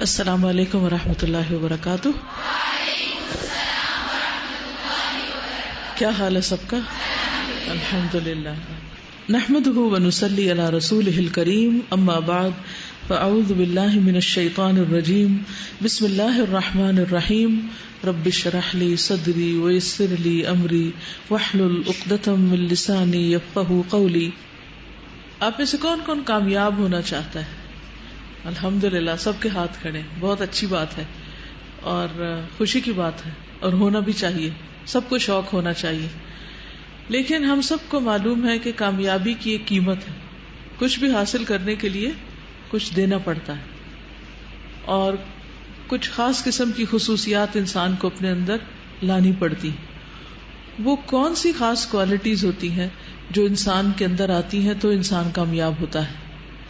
السلام علیکم ورحمۃ اللہ وبرکاتہ. کیا حال ہے سب کا؟ الحمد للہ. نحمده ونصلی علی رسولہ الکریم. اما بعد فاعوذ باللہ من الشیطان الرجیم. بسم اللہ الرحمن الرحیم. رب اشرح لی صدری ویسر لی امری واحلل عقدۃ من لسانی یفقہوا قولی. آپ میں سے کون کون کامیاب ہونا چاہتا ہے؟ الحمدللہ سب کے ہاتھ کھڑے. بہت اچھی بات ہے اور خوشی کی بات ہے اور ہونا بھی چاہیے. سب کو شوق ہونا چاہیے. لیکن ہم سب کو معلوم ہے کہ کامیابی کی ایک قیمت ہے. کچھ بھی حاصل کرنے کے لیے کچھ دینا پڑتا ہے اور کچھ خاص قسم کی خصوصیات انسان کو اپنے اندر لانی پڑتی. وہ کون سی خاص کوالٹیز ہوتی ہیں جو انسان کے اندر آتی ہیں تو انسان کامیاب ہوتا ہے؟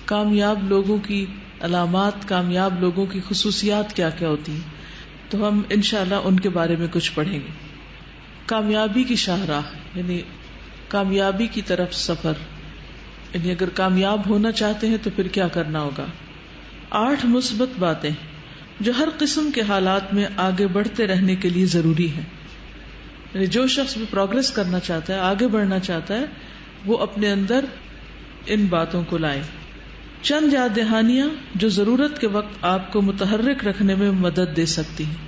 کامیاب لوگوں کی علامات، کامیاب لوگوں کی خصوصیات کیا کیا ہوتی ہیں؟ تو ہم انشاءاللہ ان کے بارے میں کچھ پڑھیں گے. کامیابی کی شاہراہ یعنی کامیابی کی طرف سفر، یعنی اگر کامیاب ہونا چاہتے ہیں تو پھر کیا کرنا ہوگا. 8 مثبت باتیں جو ہر قسم کے حالات میں آگے بڑھتے رہنے کے لیے ضروری ہیں. یعنی جو شخص بھی پروگرس کرنا چاہتا ہے، آگے بڑھنا چاہتا ہے، وہ اپنے اندر ان باتوں کو لائے. چند یاد دہانیاں جو ضرورت کے وقت آپ کو متحرک رکھنے میں مدد دے سکتی ہیں،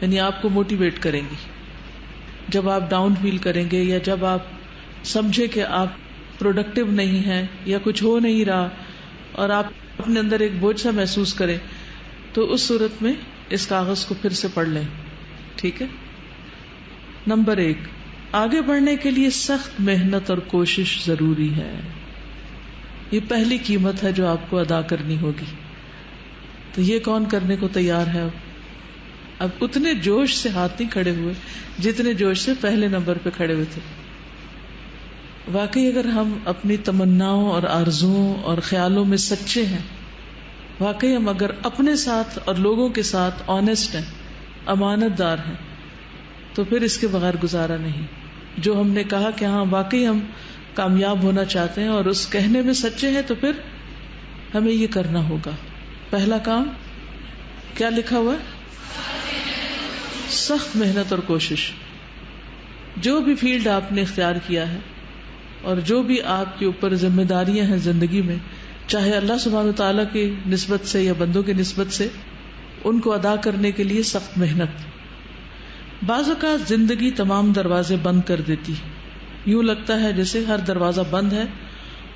یعنی آپ کو موٹیویٹ کریں گی. جب آپ ڈاؤن فیل کریں گے یا جب آپ سمجھے کہ آپ پروڈکٹیو نہیں ہیں یا کچھ ہو نہیں رہا اور آپ اپنے اندر ایک بوجھ سا محسوس کریں، تو اس صورت میں اس کاغذ کو پھر سے پڑھ لیں. ٹھیک ہے. نمبر 1، آگے بڑھنے کے لیے سخت محنت اور کوشش ضروری ہے. یہ پہلی قیمت ہے جو آپ کو ادا کرنی ہوگی. تو یہ کون کرنے کو تیار ہے؟ اب اتنے جوش سے ہاتھ نہیں کھڑے ہوئے جتنے جوش سے پہلے نمبر پہ کھڑے ہوئے تھے. واقعی اگر ہم اپنی تمناؤں اور آرزوؤں اور خیالوں میں سچے ہیں، واقعی ہم اگر اپنے ساتھ اور لوگوں کے ساتھ آنےسٹ ہیں، امانت دار ہیں، تو پھر اس کے بغیر گزارا نہیں. جو ہم نے کہا کہ ہاں واقعی ہم کامیاب ہونا چاہتے ہیں اور اس کہنے میں سچے ہیں، تو پھر ہمیں یہ کرنا ہوگا. پہلا کام کیا لکھا ہوا ہے؟ سخت محنت اور کوشش. جو بھی فیلڈ آپ نے اختیار کیا ہے اور جو بھی آپ کے اوپر ذمہ داریاں ہیں زندگی میں، چاہے اللہ سبحانہ وتعالیٰ کی نسبت سے یا بندوں کی نسبت سے، ان کو ادا کرنے کے لیے سخت محنت. بعض اوقات زندگی تمام دروازے بند کر دیتی. یوں لگتا ہے جیسے ہر دروازہ بند ہے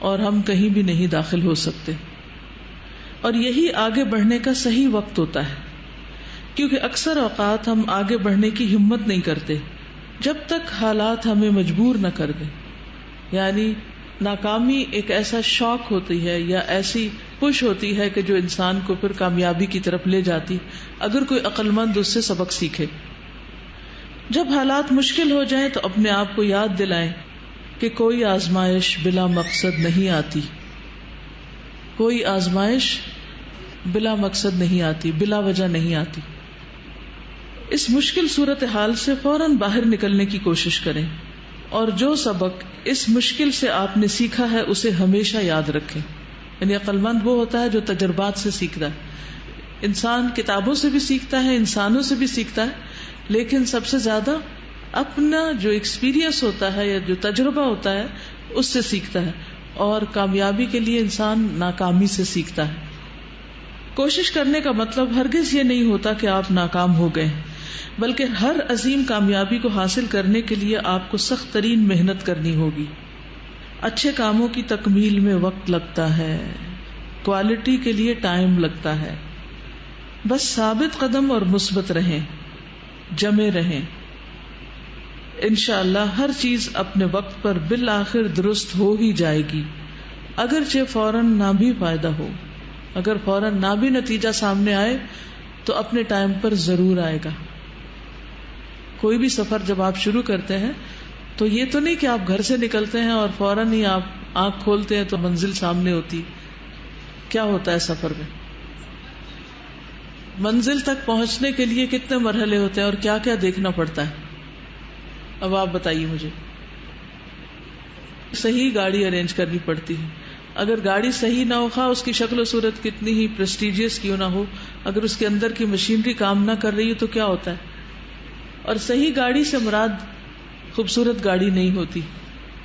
اور ہم کہیں بھی نہیں داخل ہو سکتے. اور یہی آگے بڑھنے کا صحیح وقت ہوتا ہے، کیونکہ اکثر اوقات ہم آگے بڑھنے کی ہمت نہیں کرتے جب تک حالات ہمیں مجبور نہ کر دیں. یعنی ناکامی ایک ایسا شوق ہوتی ہے یا ایسی پش ہوتی ہے کہ جو انسان کو پھر کامیابی کی طرف لے جاتی، اگر کوئی عقل مند اس سے سبق سیکھے. جب حالات مشکل ہو جائیں تو اپنے آپ کو یاد دلائیں کہ کوئی آزمائش بلا مقصد نہیں آتی. کوئی آزمائش بلا مقصد نہیں آتی، بلا وجہ نہیں آتی. اس مشکل صورتحال سے فوراً باہر نکلنے کی کوشش کریں اور جو سبق اس مشکل سے آپ نے سیکھا ہے اسے ہمیشہ یاد رکھیں. یعنی عقل مند وہ ہوتا ہے جو تجربات سے سیکھتا ہے. انسان کتابوں سے بھی سیکھتا ہے، انسانوں سے بھی سیکھتا ہے، لیکن سب سے زیادہ اپنا جو ایکسپیرینس ہوتا ہے یا جو تجربہ ہوتا ہے اس سے سیکھتا ہے. اور کامیابی کے لیے انسان ناکامی سے سیکھتا ہے. کوشش کرنے کا مطلب ہرگز یہ نہیں ہوتا کہ آپ ناکام ہو گئے، بلکہ ہر عظیم کامیابی کو حاصل کرنے کے لیے آپ کو سخت ترین محنت کرنی ہوگی. اچھے کاموں کی تکمیل میں وقت لگتا ہے، کوالٹی کے لیے ٹائم لگتا ہے. بس ثابت قدم اور مثبت رہیں، جمے رہیں. انشاءاللہ ہر چیز اپنے وقت پر بالآخر درست ہو ہی جائے گی، اگرچہ فوراً نہ بھی فائدہ ہو. اگر فوراً نہ بھی نتیجہ سامنے آئے تو اپنے ٹائم پر ضرور آئے گا. کوئی بھی سفر جب آپ شروع کرتے ہیں تو یہ تو نہیں کہ آپ گھر سے نکلتے ہیں اور فوراً ہی آپ آنکھ کھولتے ہیں تو منزل سامنے ہوتی. کیا ہوتا ہے سفر میں؟ منزل تک پہنچنے کے لیے کتنے مرحلے ہوتے ہیں اور کیا کیا دیکھنا پڑتا ہے؟ اب آپ بتائیے مجھے. صحیح گاڑی ارینج کرنی پڑتی ہے، اگر گاڑی صحیح نہ ہو، خواہ اس کی شکل و صورت کتنی ہی پریسٹیجیس کیوں نہ ہو، اگر اس کے اندر کی مشینری کام نہ کر رہی ہے تو کیا ہوتا ہے؟ اور صحیح گاڑی سے مراد خوبصورت گاڑی نہیں ہوتی،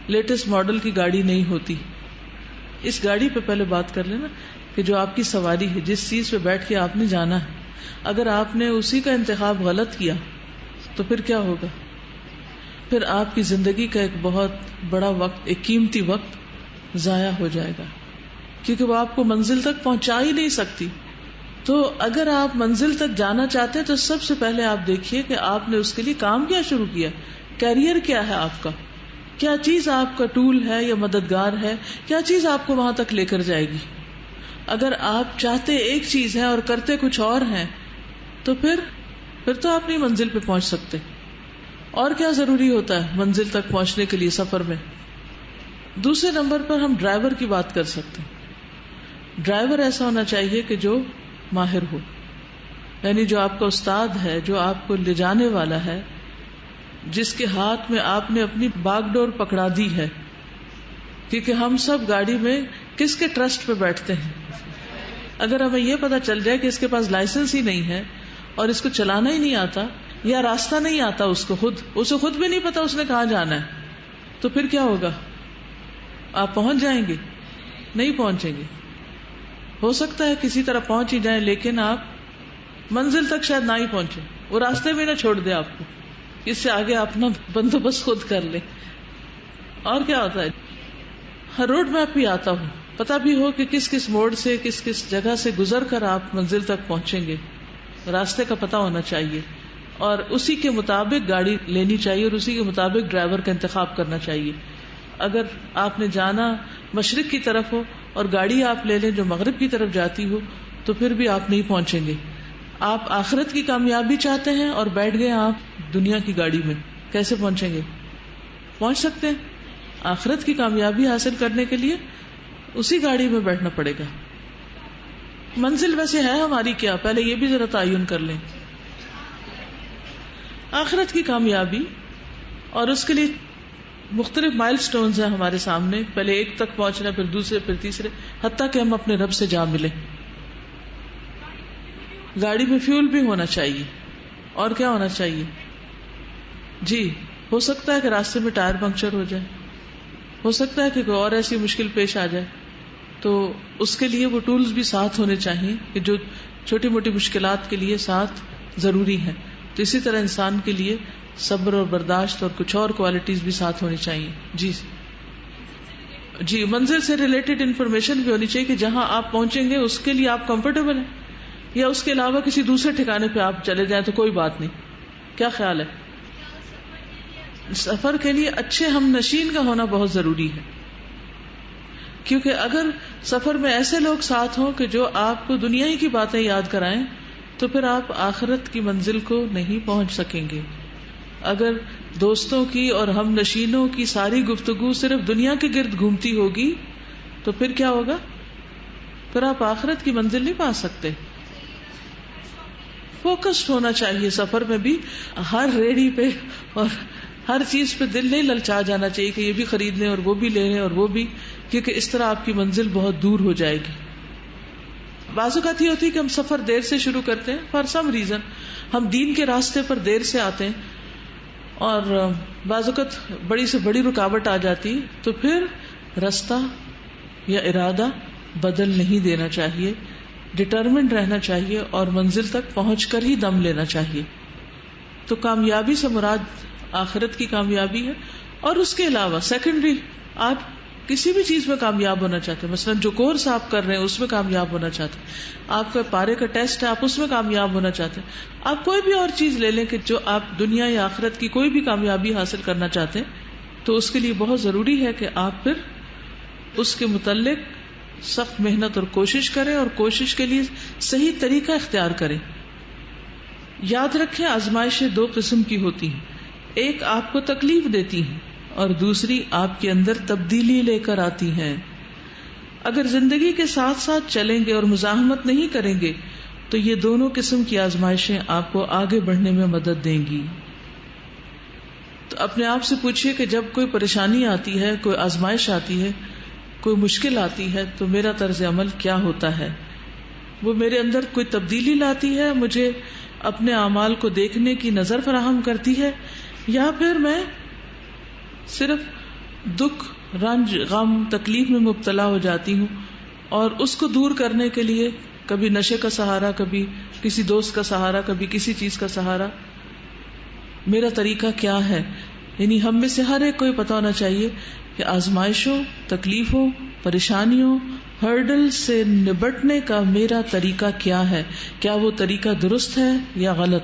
لیٹسٹ ماڈل کی گاڑی نہیں ہوتی. اس گاڑی پہ پہلے بات کر لینا کہ جو آپ کی سواری ہے، جس چیز پہ بیٹھ کے آپ نے جانا ہے، اگر آپ نے اسی کا انتخاب غلط کیا تو پھر کیا ہوگا؟ پھر آپ کی زندگی کا ایک بہت بڑا وقت، ایک قیمتی وقت ضائع ہو جائے گا، کیونکہ وہ آپ کو منزل تک پہنچا ہی نہیں سکتی. تو اگر آپ منزل تک جانا چاہتے ہیں تو سب سے پہلے آپ دیکھیے کہ آپ نے اس کے لیے کام کیا شروع کیا، کیریئر کیا ہے آپ کا، کیا چیز آپ کا ٹول ہے یا مددگار ہے، کیا چیز آپ کو وہاں تک لے کر جائے گی. اگر آپ چاہتے ایک چیز ہے اور کرتے کچھ اور ہیں تو پھر تو آپ نہیں منزل پہ پہنچ سکتے. اور کیا ضروری ہوتا ہے منزل تک پہنچنے کے لیے سفر میں؟ دوسرے نمبر پر ہم ڈرائیور کی بات کر سکتے ہیں. ڈرائیور ایسا ہونا چاہیے کہ جو ماہر ہو، یعنی جو آپ کا استاد ہے، جو آپ کو لے جانے والا ہے، جس کے ہاتھ میں آپ نے اپنی باغ ڈور پکڑا دی ہے. کیونکہ ہم سب گاڑی میں کس کے ٹرسٹ پہ بیٹھتے ہیں؟ اگر ہمیں یہ پتا چل جائے کہ اس کے پاس لائسنس ہی نہیں ہے اور اس کو چلانا ہی نہیں آتا یا راستہ نہیں آتا، اسے خود بھی نہیں پتا اس نے کہاں جانا ہے، تو پھر کیا ہوگا؟ آپ پہنچ جائیں گے؟ نہیں پہنچیں گے. ہو سکتا ہے کسی طرح پہنچ ہی جائیں، لیکن آپ منزل تک شاید نہ ہی پہنچے، وہ راستے میں نہ چھوڑ دے آپ کو، اس سے آگے آپ اپنا بندوبست خود کر لیں. اور کیا ہوتا ہے، ہر روڈ میپ بھی آتا ہو، پتا بھی ہو کہ کس کس موڑ سے کس کس جگہ سے گزر کر آپ منزل تک پہنچیں گے، راستے کا پتا ہونا چاہیے اور اسی کے مطابق گاڑی لینی چاہیے اور اسی کے مطابق ڈرائیور کا انتخاب کرنا چاہیے. اگر آپ نے جانا مشرق کی طرف ہو اور گاڑی آپ لے لیں جو مغرب کی طرف جاتی ہو تو پھر بھی آپ نہیں پہنچیں گے. آپ آخرت کی کامیابی چاہتے ہیں اور بیٹھ گئے آپ دنیا کی گاڑی میں، کیسے پہنچیں گے؟ پہنچ سکتے ہیں؟ آخرت کی کامیابی حاصل کرنے کے لیے اسی گاڑی میں بیٹھنا پڑے گا. منزل ویسے ہے ہماری کیا، پہلے یہ بھی ذرا تعین کر لیں. آخرت کی کامیابی، اور اس کے لیے مختلف مائل سٹونز ہیں ہمارے سامنے. پہلے ایک تک پہنچنا، پھر دوسرے، پھر تیسرے، حتیٰ کہ ہم اپنے رب سے جا ملیں. گاڑی میں فیول بھی ہونا چاہیے. اور کیا ہونا چاہیے؟ جی، ہو سکتا ہے کہ راستے میں ٹائر پنکچر ہو جائے، ہو سکتا ہے کہ کوئی اور ایسی مشکل پیش آ جائے، تو اس کے لیے وہ ٹولز بھی ساتھ ہونے چاہیے کہ جو چھوٹی موٹی مشکلات کے لیے ساتھ ضروری ہیں. تو اسی طرح انسان کے لیے صبر اور برداشت اور کچھ اور کوالٹیز بھی ساتھ ہونی چاہیے. جی منزل سے ریلیٹڈ انفارمیشن بھی ہونی چاہیے کہ جہاں آپ پہنچیں گے اس کے لیے آپ کمفرٹیبل ہیں یا اس کے علاوہ کسی دوسرے ٹھکانے پہ آپ چلے جائیں تو کوئی بات نہیں. کیا خیال ہے؟ سفر کے لیے اچھے ہم نشین کا ہونا بہت ضروری ہے، کیونکہ اگر سفر میں ایسے لوگ ساتھ ہوں کہ جو آپ کو دنیا ہی کی باتیں یاد کرائیں تو پھر آپ آخرت کی منزل کو نہیں پہنچ سکیں گے. اگر دوستوں کی اور ہم نشینوں کی ساری گفتگو صرف دنیا کے گرد گھومتی ہوگی تو پھر کیا ہوگا؟ پھر آپ آخرت کی منزل نہیں پا سکتے. فوکسڈ ہونا چاہیے سفر میں بھی، ہر ریڑھی پہ اور ہر چیز پہ دل نہیں للچا جانا چاہیے کہ یہ بھی خرید لیں اور وہ بھی لے لیں اور وہ بھی، کیونکہ اس طرح آپ کی منزل بہت دور ہو جائے گی. بعض اوقات یہ ہوتی ہے کہ ہم سفر دیر سے شروع کرتے ہیں فار سم ریزن، ہم دین کے راستے پر دیر سے آتے ہیں اور بعض اوقات بڑی سے بڑی رکاوٹ آ جاتی، تو پھر راستہ یا ارادہ بدل نہیں دینا چاہیے، ڈٹرمنڈ رہنا چاہیے اور منزل تک پہنچ کر ہی دم لینا چاہیے. تو کامیابی سے مراد آخرت کی کامیابی ہے. اور اس کے علاوہ سیکنڈری، آپ کسی بھی چیز میں کامیاب ہونا چاہتے ہیں، مثلا جو کورس آپ کر رہے ہیں اس میں کامیاب ہونا چاہتے ہیں، آپ کا پارے کا ٹیسٹ ہے آپ اس میں کامیاب ہونا چاہتے ہیں، آپ کوئی بھی اور چیز لے لیں کہ جو آپ دنیا یا آخرت کی کوئی بھی کامیابی حاصل کرنا چاہتے ہیں، تو اس کے لیے بہت ضروری ہے کہ آپ پھر اس کے متعلق سخت محنت اور کوشش کریں اور کوشش کے لیے صحیح طریقہ اختیار کریں. یاد رکھیں آزمائشیں دو قسم کی ہوتی ہیں، ایک آپ کو تکلیف دیتی ہیں اور دوسری آپ کے اندر تبدیلی لے کر آتی ہیں. اگر زندگی کے ساتھ ساتھ چلیں گے اور مزاحمت نہیں کریں گے تو یہ دونوں قسم کی آزمائشیں آپ کو آگے بڑھنے میں مدد دیں گی. تو اپنے آپ سے پوچھئے کہ جب کوئی پریشانی آتی ہے، کوئی آزمائش آتی ہے، کوئی مشکل آتی ہے تو میرا طرز عمل کیا ہوتا ہے؟ وہ میرے اندر کوئی تبدیلی لاتی ہے، مجھے اپنے اعمال کو دیکھنے کی نظر فراہم کرتی ہے، یا پھر میں صرف دکھ، رنج، غم، تکلیف میں مبتلا ہو جاتی ہوں اور اس کو دور کرنے کے لیے کبھی نشے کا سہارا، کبھی کسی دوست کا سہارا، کبھی کسی چیز کا سہارا. میرا طریقہ کیا ہے؟ یعنی ہم میں سے ہر ایک کو یہ پتا ہونا چاہیے کہ آزمائشوں، تکلیفوں، پریشانیوں، ہرڈل سے نبٹنے کا میرا طریقہ کیا ہے. کیا وہ طریقہ درست ہے یا غلط؟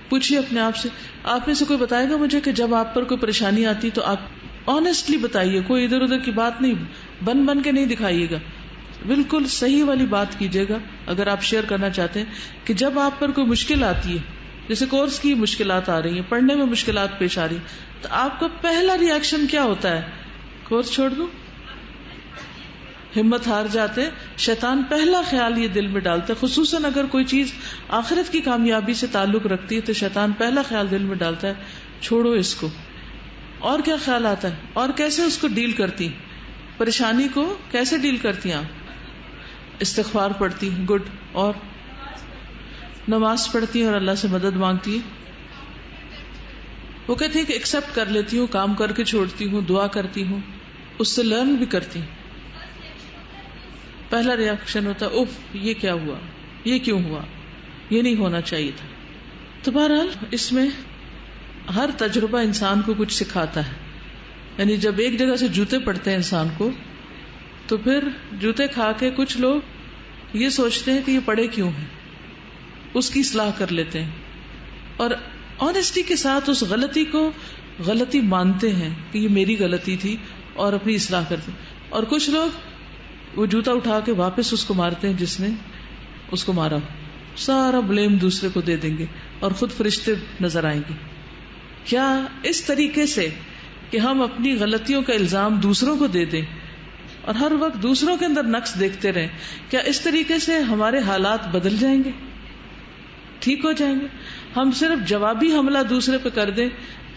پوچھیے اپنے آپ سے. آپ میں سے کوئی بتائے گا مجھے کہ جب آپ پر کوئی پریشانی آتی تو آپ آنےسٹلی بتائیے، کوئی ادھر ادھر کی بات نہیں، بن کے نہیں دکھائیے گا، بالکل صحیح والی بات کیجیے گا. اگر آپ شیئر کرنا چاہتے ہیں کہ جب آپ پر کوئی مشکل آتی ہے، جیسے کورس کی مشکلات آ رہی ہیں، پڑھنے میں مشکلات پیش آ رہی ہیں، تو آپ کا پہلا ری ایکشن کیا ہوتا ہے؟ کورس چھوڑ دوں؟ ہمت ہار جاتے ہیں. شیطان پہلا خیال یہ دل میں ڈالتا ہے، خصوصاً اگر کوئی چیز آخرت کی کامیابی سے تعلق رکھتی ہے تو شیطان پہلا خیال دل میں ڈالتا ہے چھوڑو اس کو. اور کیا خیال آتا ہے؟ اور کیسے اس کو ڈیل کرتی؟ پریشانی کو کیسے ڈیل کرتی ہیں آپ؟ استغفار پڑھتی، گڈ، اور نماز پڑھتی اور اللہ سے مدد مانگتی. وہ کہتی ہے کہ ایکسپٹ کر لیتی ہوں، کام کر کے چھوڑتی ہوں، دعا کرتی ہوں، اس سے لرن بھی کرتی. پہلا ری ایکشن ہوتا ہے اف، یہ کیا ہوا، یہ کیوں ہوا، یہ نہیں ہونا چاہیے تھا. تو بہرحال اس میں ہر تجربہ انسان کو کچھ سکھاتا ہے. یعنی جب ایک جگہ سے جوتے پڑتے ہیں انسان کو، تو پھر جوتے کھا کے کچھ لوگ یہ سوچتے ہیں کہ یہ پڑے کیوں ہیں، اس کی اصلاح کر لیتے ہیں اور آنےسٹی کے ساتھ اس غلطی کو غلطی مانتے ہیں کہ یہ میری غلطی تھی اور اپنی اصلاح کرتے ہیں. اور کچھ لوگ وہ جوتا اٹھا کے واپس اس کو مارتے ہیں جس نے اس کو مارا، سارا بلیم دوسرے کو دے دیں گے اور خود فرشتے نظر آئیں گے. کیا اس طریقے سے کہ ہم اپنی غلطیوں کا الزام دوسروں کو دے دیں اور ہر وقت دوسروں کے اندر نقص دیکھتے رہیں، کیا اس طریقے سے ہمارے حالات بدل جائیں گے، ٹھیک ہو جائیں گے؟ ہم صرف جوابی حملہ دوسرے پہ کر دیں،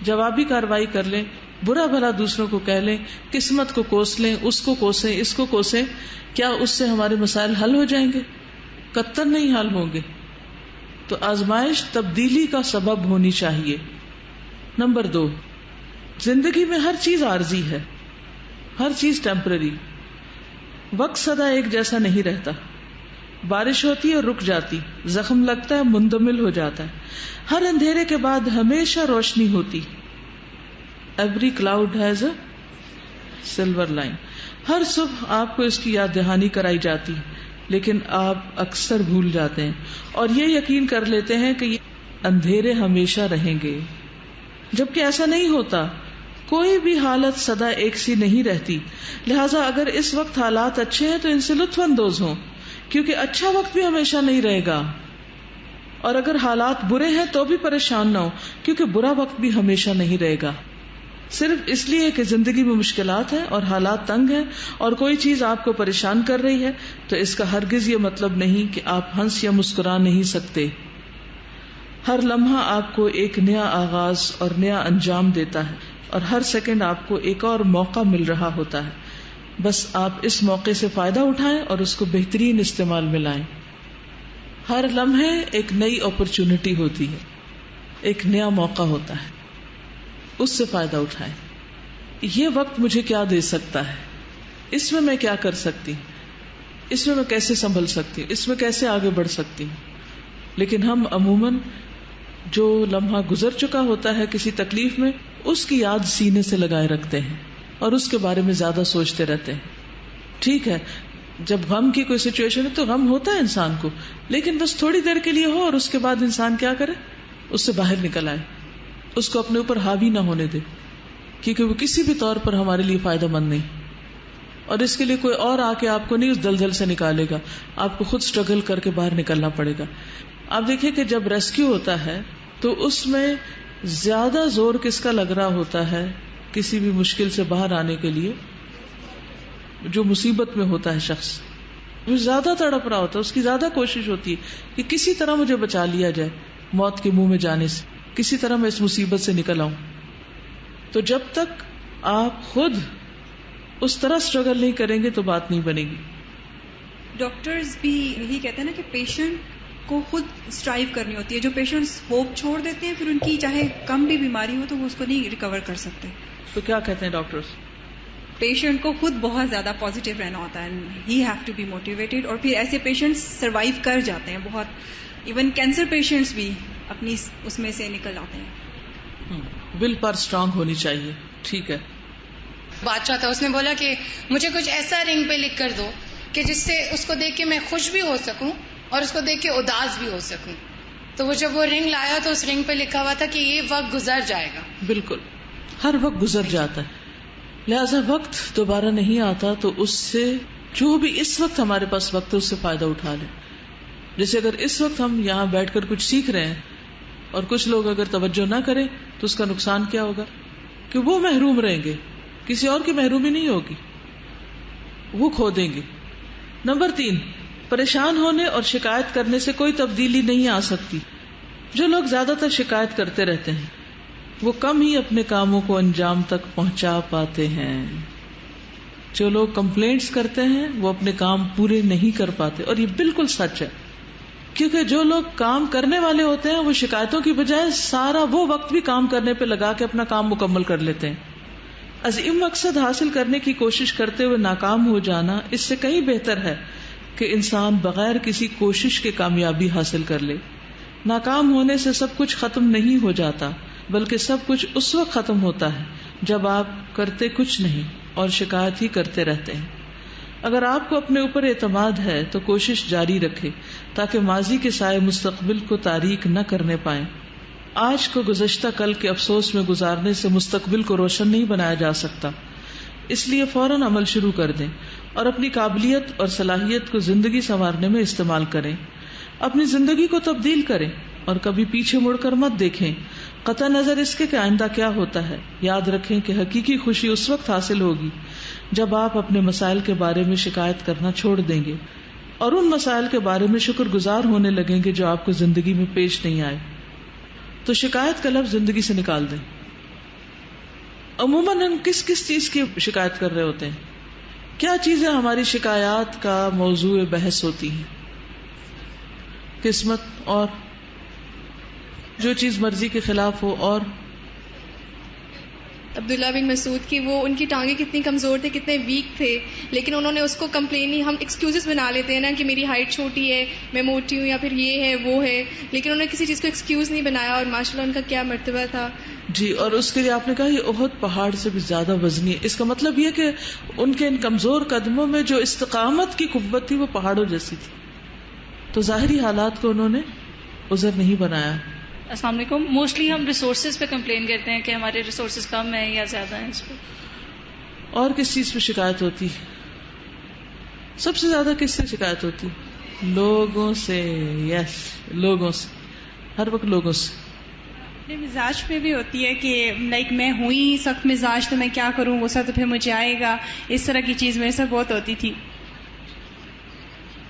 جوابی کاروائی کر لیں، برا بھلا دوسروں کو کہہ لیں، قسمت کو کوس لیں، اس کو کوسیں، اس کو کوسیں، کیا اس سے ہمارے مسائل حل ہو جائیں گے؟ قطعاً نہیں حل ہوں گے. تو آزمائش تبدیلی کا سبب ہونی چاہیے. نمبر 2، زندگی میں ہر چیز عارضی ہے، ہر چیز ٹیمپرری. وقت سدا ایک جیسا نہیں رہتا. بارش ہوتی ہے اور رک جاتی، زخم لگتا ہے، مندمل ہو جاتا ہے. ہر اندھیرے کے بعد ہمیشہ روشنی ہوتی. Every cloud has a silver line. ہر صبح آپ کو اس کی یاد دہانی کرائی جاتی، لیکن آپ اکثر بھول جاتے ہیں اور یہ یقین کر لیتے ہیں کہ یہ اندھیرے ہمیشہ رہیں گے، جبکہ ایسا نہیں ہوتا. کوئی بھی حالت سدا ایک سی نہیں رہتی. لہٰذا اگر اس وقت حالات اچھے ہیں تو ان سے لطف اندوز ہوں، کیونکہ اچھا وقت بھی ہمیشہ نہیں رہے گا. اور اگر حالات برے ہیں تو بھی پریشان نہ ہو، کیونکہ برا وقت بھی ہمیشہ نہیں رہے گا. صرف اس لیے کہ زندگی میں مشکلات ہیں اور حالات تنگ ہیں اور کوئی چیز آپ کو پریشان کر رہی ہے تو اس کا ہرگز یہ مطلب نہیں کہ آپ ہنس یا مسکرا نہیں سکتے. ہر لمحہ آپ کو ایک نیا آغاز اور نیا انجام دیتا ہے اور ہر سیکنڈ آپ کو ایک اور موقع مل رہا ہوتا ہے. بس آپ اس موقع سے فائدہ اٹھائیں اور اس کو بہترین استعمال میں لائیں. ہر لمحے ایک نئی اپرچونٹی ہوتی ہے، ایک نیا موقع ہوتا ہے، اس سے فائدہ اٹھائیں. یہ وقت مجھے کیا دے سکتا ہے، اس میں میں کیا کر سکتی، اس میں میں کیسے سنبھل سکتی، اس میں کیسے آگے بڑھ سکتی. لیکن ہم عموماً جو لمحہ گزر چکا ہوتا ہے کسی تکلیف میں، اس کی یاد سینے سے لگائے رکھتے ہیں اور اس کے بارے میں زیادہ سوچتے رہتے ہیں. ٹھیک ہے، جب غم کی کوئی سچویشن ہے تو غم ہوتا ہے انسان کو، لیکن بس تھوڑی دیر کے لیے ہو اور اس کے بعد انسان کیا کرے، اس سے باہر نکل آئے، اس کو اپنے اوپر حاوی نہ ہونے دے، کیونکہ وہ کسی بھی طور پر ہمارے لیے فائدہ مند نہیں. اور اس کے لیے کوئی اور آ کے آپ کو نہیں اس دلدل سے نکالے گا، آپ کو خود اسٹرگل کر کے باہر نکلنا پڑے گا. آپ دیکھیں کہ جب ریسکیو ہوتا ہے تو اس میں زیادہ زور کس کا لگ رہا ہوتا ہے کسی بھی مشکل سے باہر آنے کے لیے؟ جو مصیبت میں ہوتا ہے شخص، جو زیادہ تڑپ رہا ہوتا ہے، اس کی زیادہ کوشش ہوتی ہے کہ کسی طرح مجھے بچا لیا جائے موت کے منہ میں جانے سے، کسی طرح میں اس مصیبت سے نکل آؤں. تو جب تک آپ خود اس طرح اسٹرگل نہیں کریں گے تو بات نہیں بنے گی. ڈاکٹرز بھی یہی کہتے ہیں نا کہ پیشنٹ کو خود اسٹرائیو کرنی ہوتی ہے. جو پیشنٹس ہوپ چھوڑ دیتے ہیں پھر ان کی چاہے کم بھی بیماری ہو تو وہ اس کو نہیں ریکور کر سکتے. تو کیا کہتے ہیں ڈاکٹرز؟ پیشنٹ کو خود بہت زیادہ پازیٹیو رہنا ہوتا ہے. He have to be motivated. اور پھر ایسے پیشنٹس سروائیو کر جاتے ہیں بہت. ایون کینسر پیشنٹس بھی اپنی اس میں سے نکل آتے ہیں. ول پر اسٹرانگ ہونی چاہیے. ٹھیک ہے. بادشاہ تھا, اس نے بولا کہ مجھے کچھ ایسا رنگ پہ لکھ کر دو کہ جس سے اس کو دیکھ کے میں خوش بھی ہو سکوں اور اس کو دیکھ کے اداس بھی ہو سکوں. تو وہ جب وہ رنگ لایا تو اس رنگ پہ لکھا ہوا تھا کہ یہ وقت گزر جائے گا. بالکل, ہر وقت گزر جاتا ہے, لہذا وقت دوبارہ نہیں آتا. تو اس سے جو بھی اس وقت ہمارے پاس وقت ہے اس سے فائدہ اٹھا لیں. جیسے اگر اس وقت ہم یہاں بیٹھ کر کچھ سیکھ رہے ہیں اور کچھ لوگ اگر توجہ نہ کریں تو اس کا نقصان کیا ہوگا کہ وہ محروم رہیں گے, کسی اور کی محرومی نہیں ہوگی, وہ کھو دیں گے. نمبر 3, پریشان ہونے اور شکایت کرنے سے کوئی تبدیلی نہیں آ سکتی. جو لوگ زیادہ تر شکایت کرتے رہتے ہیں وہ کم ہی اپنے کاموں کو انجام تک پہنچا پاتے ہیں. جو لوگ کمپلینٹس کرتے ہیں وہ اپنے کام پورے نہیں کر پاتے, اور یہ بالکل سچ ہے. کیونکہ جو لوگ کام کرنے والے ہوتے ہیں وہ شکایتوں کی بجائے سارا وہ وقت بھی کام کرنے پہ لگا کے اپنا کام مکمل کر لیتے ہیں. عظیم مقصد حاصل کرنے کی کوشش کرتے ہوئے ناکام ہو جانا اس سے کہیں بہتر ہے کہ انسان بغیر کسی کوشش کے کامیابی حاصل کر لے. ناکام ہونے سے سب کچھ ختم نہیں ہو جاتا, بلکہ سب کچھ اس وقت ختم ہوتا ہے جب آپ کرتے کچھ نہیں اور شکایت ہی کرتے رہتے ہیں. اگر آپ کو اپنے اوپر اعتماد ہے تو کوشش جاری رکھے تاکہ ماضی کے سائے مستقبل کو تاریک نہ کرنے پائیں. آج کو گزشتہ کل کے افسوس میں گزارنے سے مستقبل کو روشن نہیں بنایا جا سکتا. اس لیے فوراً عمل شروع کر دیں اور اپنی قابلیت اور صلاحیت کو زندگی سنوارنے میں استعمال کریں. اپنی زندگی کو تبدیل کریں اور کبھی پیچھے مڑ کر مت دیکھیں, قطع نظر اس کے کہ آئندہ کیا ہوتا ہے. یاد رکھیں کہ حقیقی خوشی اس وقت حاصل ہوگی جب آپ اپنے مسائل کے بارے میں شکایت کرنا چھوڑ دیں گے اور ان مسائل کے بارے میں شکر گزار ہونے لگیں گے جو آپ کو زندگی میں پیش نہیں آئے. تو شکایت کا لفظ زندگی سے نکال دیں. عموماً ہم کس کس چیز کی شکایت کر رہے ہوتے ہیں؟ کیا چیزیں ہماری شکایات کا موضوع بحث ہوتی ہیں؟ قسمت, اور جو چیز مرضی کے خلاف ہو, اور عبداللہ بن مسعود کی وہ ان کی ٹانگیں کتنی کمزور تھے, کتنے ویک تھے, لیکن انہوں نے اس کو کمپلین نہیں, ہم ایکسکیوزز بنا لیتے ہیں نا کہ میری ہائٹ چھوٹی ہے, میں موٹی ہوں, یا پھر یہ ہے وہ ہے, لیکن انہوں نے کسی چیز کو ایکسکیوز نہیں بنایا, اور ماشاءاللہ ان کا کیا مرتبہ تھا. جی, اور اس کے لیے آپ نے کہا یہ احد پہاڑ سے بھی زیادہ وزنی ہے. اس کا مطلب یہ کہ ان کے ان کمزور قدموں میں جو استقامت کی قوت تھی وہ پہاڑوں جیسی تھی. تو ظاہری حالات کو انہوں نے عذر نہیں بنایا. السلام علیکم. موسٹلی ہم ریسورسز پہ کمپلین کرتے ہیں کہ ہمارے ریسورسز کم ہیں یا زیادہ ہیں. اس پہ اور کس چیز پہ شکایت ہوتی؟ سب سے زیادہ کس سے شکایت ہوتی؟ لوگوں سے. یس, لوگوں سے, ہر وقت لوگوں سے. اپنے مزاج پہ بھی ہوتی ہے کہ لائک میں ہوں ہی سخت مزاج, تو میں کیا کروں, غصہ تو پھر مجھے آئے گا. اس طرح کی چیز میرے ساتھ بہت ہوتی تھی.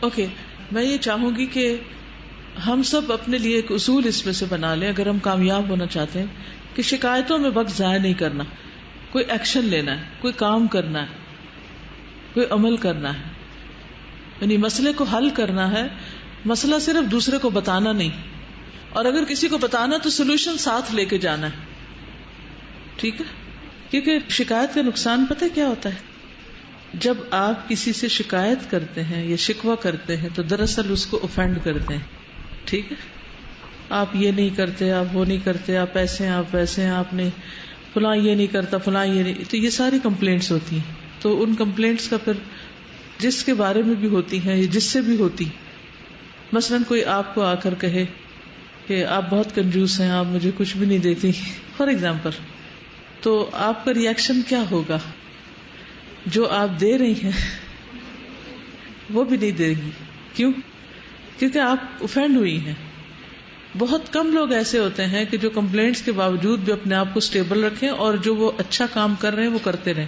اوکے, میں یہ چاہوں گی کہ ہم سب اپنے لیے ایک اصول اس میں سے بنا لیں اگر ہم کامیاب ہونا چاہتے ہیں کہ شکایتوں میں وقت ضائع نہیں کرنا. کوئی ایکشن لینا ہے, کوئی کام کرنا ہے, کوئی عمل کرنا ہے, یعنی مسئلے کو حل کرنا ہے. مسئلہ صرف دوسرے کو بتانا نہیں, اور اگر کسی کو بتانا تو سولوشن ساتھ لے کے جانا ہے. ٹھیک ہے, کیونکہ شکایت کا نقصان پتہ کیا ہوتا ہے؟ جب آپ کسی سے شکایت کرتے ہیں یا شکوہ کرتے ہیں تو دراصل اس کو اوفینڈ کرتے ہیں. ٹھیک ہے, آپ یہ نہیں کرتے, آپ وہ نہیں کرتے, آپ ایسے ہیں, آپ ویسے ہیں, آپ نے فلاں یہ نہیں کرتا, فلاں یہ نہیں. تو یہ ساری کمپلینٹس ہوتی ہیں. تو ان کمپلینٹس کا پھر جس کے بارے میں بھی ہوتی ہیں یا جس سے بھی ہوتی, مثلاً کوئی آپ کو آ کر کہے کہ آپ بہت کنجوس ہیں, آپ مجھے کچھ بھی نہیں دیتی, فار ایگزامپل, تو آپ کا ریئیکشن کیا ہوگا؟ جو آپ دے رہی ہیں وہ بھی نہیں دے گی. کیوں؟ کیونکہ آپ اوفینڈ ہوئی ہیں. بہت کم لوگ ایسے ہوتے ہیں کہ جو کمپلینٹس کے باوجود بھی اپنے آپ کو اسٹیبل رکھیں اور جو وہ اچھا کام کر رہے ہیں وہ کرتے رہیں.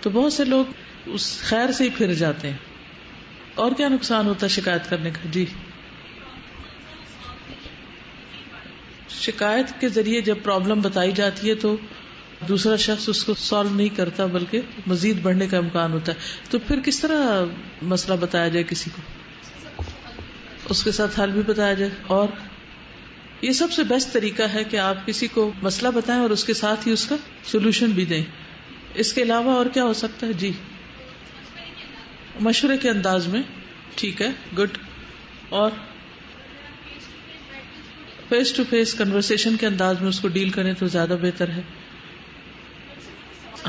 تو بہت سے لوگ اس خیر سے ہی پھر جاتے ہیں. اور کیا نقصان ہوتا ہے شکایت کرنے کا؟ جی, شکایت کے ذریعے جب پرابلم بتائی جاتی ہے تو دوسرا شخص اس کو سالو نہیں کرتا بلکہ مزید بڑھنے کا امکان ہوتا ہے، تو پھر کس طرح مسئلہ بتایا جائے کسی کو؟ اس کے ساتھ حل بھی بتایا جائے. اور یہ سب سے بیسٹ طریقہ ہے کہ آپ کسی کو مسئلہ بتائیں اور اس کے ساتھ ہی اس کا سولوشن بھی دیں. اس کے علاوہ اور کیا ہو سکتا ہے؟ جی مشورے کے انداز میں. ٹھیک ہے، گڈ. اور فیس ٹو فیس کنورسیشن کے انداز میں اس کو ڈیل کریں تو زیادہ بہتر ہے.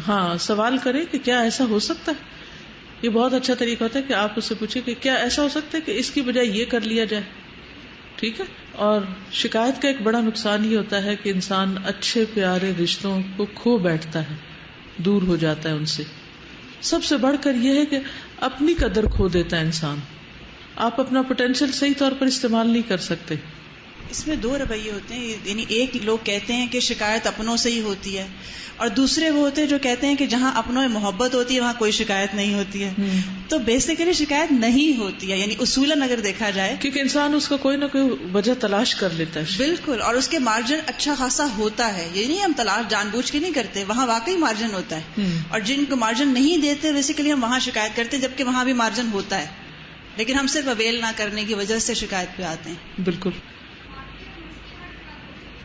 ہاں، سوال کریں کہ کیا ایسا ہو سکتا ہے. یہ بہت اچھا طریقہ ہوتا ہے کہ آپ اس سے پوچھیں کہ کیا ایسا ہو سکتا ہے کہ اس کی بجائے یہ کر لیا جائے. ٹھیک ہے. اور شکایت کا ایک بڑا نقصان یہ ہوتا ہے کہ انسان اچھے پیارے رشتوں کو کھو بیٹھتا ہے، دور ہو جاتا ہے ان سے. سب سے بڑھ کر یہ ہے کہ اپنی قدر کھو دیتا ہے انسان. آپ اپنا پوٹینشیل صحیح طور پر استعمال نہیں کر سکتے. اس میں دو رویے ہوتے ہیں. یعنی ایک لوگ کہتے ہیں کہ شکایت اپنوں سے ہی ہوتی ہے، اور دوسرے وہ ہوتے ہیں جو کہتے ہیں کہ جہاں اپنوں میں محبت ہوتی ہے وہاں کوئی شکایت نہیں ہوتی ہے. تو بیسیکلی شکایت نہیں ہوتی ہے، یعنی اصولاً اگر دیکھا جائے، کیونکہ انسان اس کا کوئی نہ کوئی وجہ تلاش کر لیتا ہے. بالکل. اور اس کے مارجن اچھا خاصا ہوتا ہے. یہ نہیں ہم تلاش جان بوجھ کے نہیں کرتے، وہاں واقعی مارجن ہوتا ہے. اور جن کو مارجن نہیں دیتے بیسیکلی ہم وہاں شکایت کرتے ہیں، جبکہ وہاں بھی مارجن ہوتا ہے، لیکن ہم صرف اویل نہ کرنے کی وجہ سے شکایت پہ آتے ہیں. بالکل.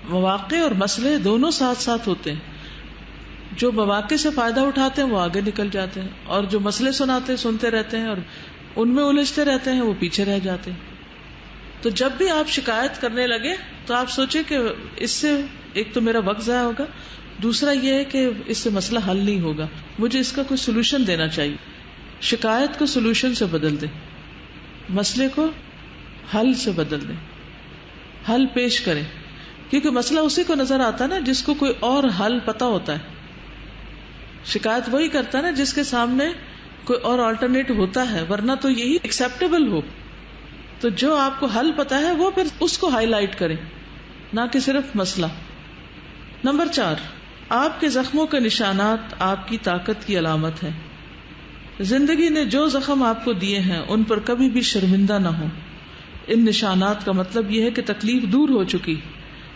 مواقع اور مسئلے دونوں ساتھ ساتھ ہوتے ہیں. جو مواقع سے فائدہ اٹھاتے ہیں وہ آگے نکل جاتے ہیں، اور جو مسئلے سنتے رہتے ہیں اور ان میں الجھتے رہتے ہیں وہ پیچھے رہ جاتے ہیں. تو جب بھی آپ شکایت کرنے لگے تو آپ سوچیں کہ اس سے ایک تو میرا وقت ضائع ہوگا، دوسرا یہ ہے کہ اس سے مسئلہ حل نہیں ہوگا، مجھے اس کا کوئی سولوشن دینا چاہیے. شکایت کو سولوشن سے بدل دیں، مسئلے کو حل سے بدل دیں، حل پیش کریں. کیونکہ مسئلہ اسی کو نظر آتا ہے نا جس کو کوئی اور حل پتا ہوتا ہے. شکایت وہی کرتا ہے نا جس کے سامنے کوئی اور آلٹرنیٹ ہوتا ہے، ورنہ تو یہی ایکسیپٹیبل ہو. تو جو آپ کو حل پتا ہے وہ پھر اس کو ہائی لائٹ کریں، نہ کہ صرف مسئلہ. نمبر 4، آپ کے زخموں کے نشانات آپ کی طاقت کی علامت ہے. زندگی نے جو زخم آپ کو دیے ہیں ان پر کبھی بھی شرمندہ نہ ہو. ان نشانات کا مطلب یہ ہے کہ تکلیف دور ہو چکی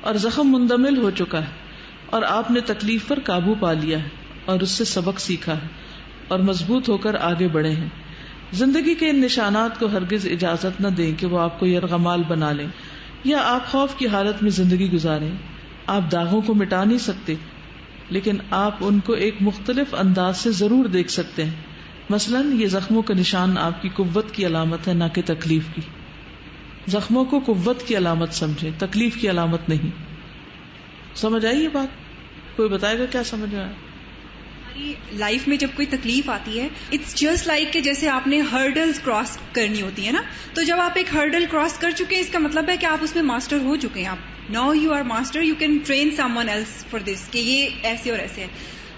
اور زخم مندمل ہو چکا ہے، اور آپ نے تکلیف پر قابو پا لیا ہے اور اس سے سبق سیکھا ہے اور مضبوط ہو کر آگے بڑھے ہیں. زندگی کے ان نشانات کو ہرگز اجازت نہ دیں کہ وہ آپ کو یرغمال بنا لیں یا آپ خوف کی حالت میں زندگی گزاریں. آپ داغوں کو مٹا نہیں سکتے، لیکن آپ ان کو ایک مختلف انداز سے ضرور دیکھ سکتے ہیں. مثلا یہ زخموں کا نشان آپ کی قوت کی علامت ہے، نہ کہ تکلیف کی. زخموں کو قوت کی علامت سمجھیں، تکلیف کی علامت نہیں. سمجھ آئی یہ بات؟ کوئی بتائے گا کیا سمجھ آیا؟ لائف میں جب کوئی تکلیف آتی ہے، اٹس جسٹ لائک کہ جیسے آپ نے ہرڈلز کراس کرنی ہوتی ہے نا. تو جب آپ ایک ہرڈل کراس کر چکے ہیں، اس کا مطلب ہے کہ آپ اس میں ماسٹر ہو چکے ہیں. آپ now you are master, you can train someone else for this, کہ یہ ایسے اور ایسے ہے.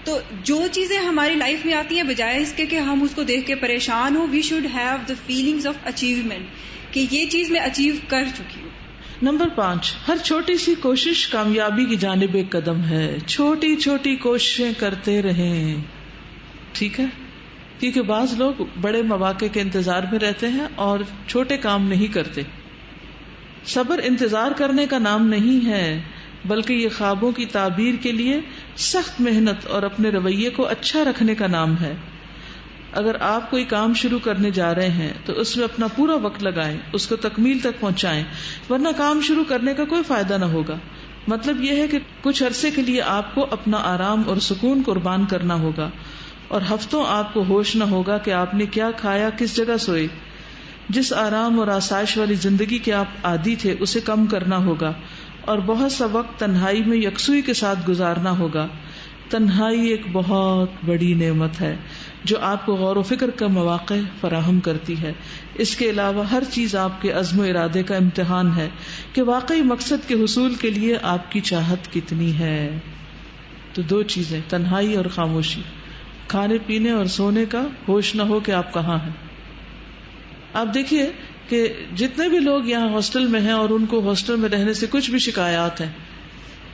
تو جو چیزیں ہماری لائف میں آتی ہیں، بجائے اس کے کہ ہم اس کو دیکھ کے پریشان ہوں، we should have the feelings of achievement کہ یہ چیز میں اچیو کر چکی ہوں. نمبر 5، ہر چھوٹی سی کوشش کامیابی کی جانب ایک قدم ہے. چھوٹی چھوٹی کوششیں کرتے رہیں. ٹھیک ہے، کیونکہ بعض لوگ بڑے مواقع کے انتظار میں رہتے ہیں اور چھوٹے کام نہیں کرتے. صبر انتظار کرنے کا نام نہیں ہے، بلکہ یہ خوابوں کی تعبیر کے لیے سخت محنت اور اپنے رویے کو اچھا رکھنے کا نام ہے. اگر آپ کوئی کام شروع کرنے جا رہے ہیں تو اس میں اپنا پورا وقت لگائیں، اس کو تکمیل تک پہنچائیں، ورنہ کام شروع کرنے کا کوئی فائدہ نہ ہوگا. مطلب یہ ہے کہ کچھ عرصے کے لیے آپ کو اپنا آرام اور سکون قربان کرنا ہوگا، اور ہفتوں آپ کو ہوش نہ ہوگا کہ آپ نے کیا کھایا، کس جگہ سوئے. جس آرام اور آسائش والی زندگی کے آپ عادی تھے اسے کم کرنا ہوگا، اور بہت سا وقت تنہائی میں یکسوئی کے ساتھ گزارنا ہوگا. تنہائی ایک بہت بڑی نعمت ہے جو آپ کو غور و فکر کا مواقع فراہم کرتی ہے. اس کے علاوہ ہر چیز آپ کے عزم و ارادے کا امتحان ہے کہ واقعی مقصد کے حصول کے لیے آپ کی چاہت کتنی ہے. تو دو چیزیں، تنہائی اور خاموشی. کھانے پینے اور سونے کا ہوش نہ ہو کہ آپ کہاں ہیں. آپ دیکھیے کہ جتنے بھی لوگ یہاں ہاسٹل میں ہیں اور ان کو ہاسٹل میں رہنے سے کچھ بھی شکایات ہیں،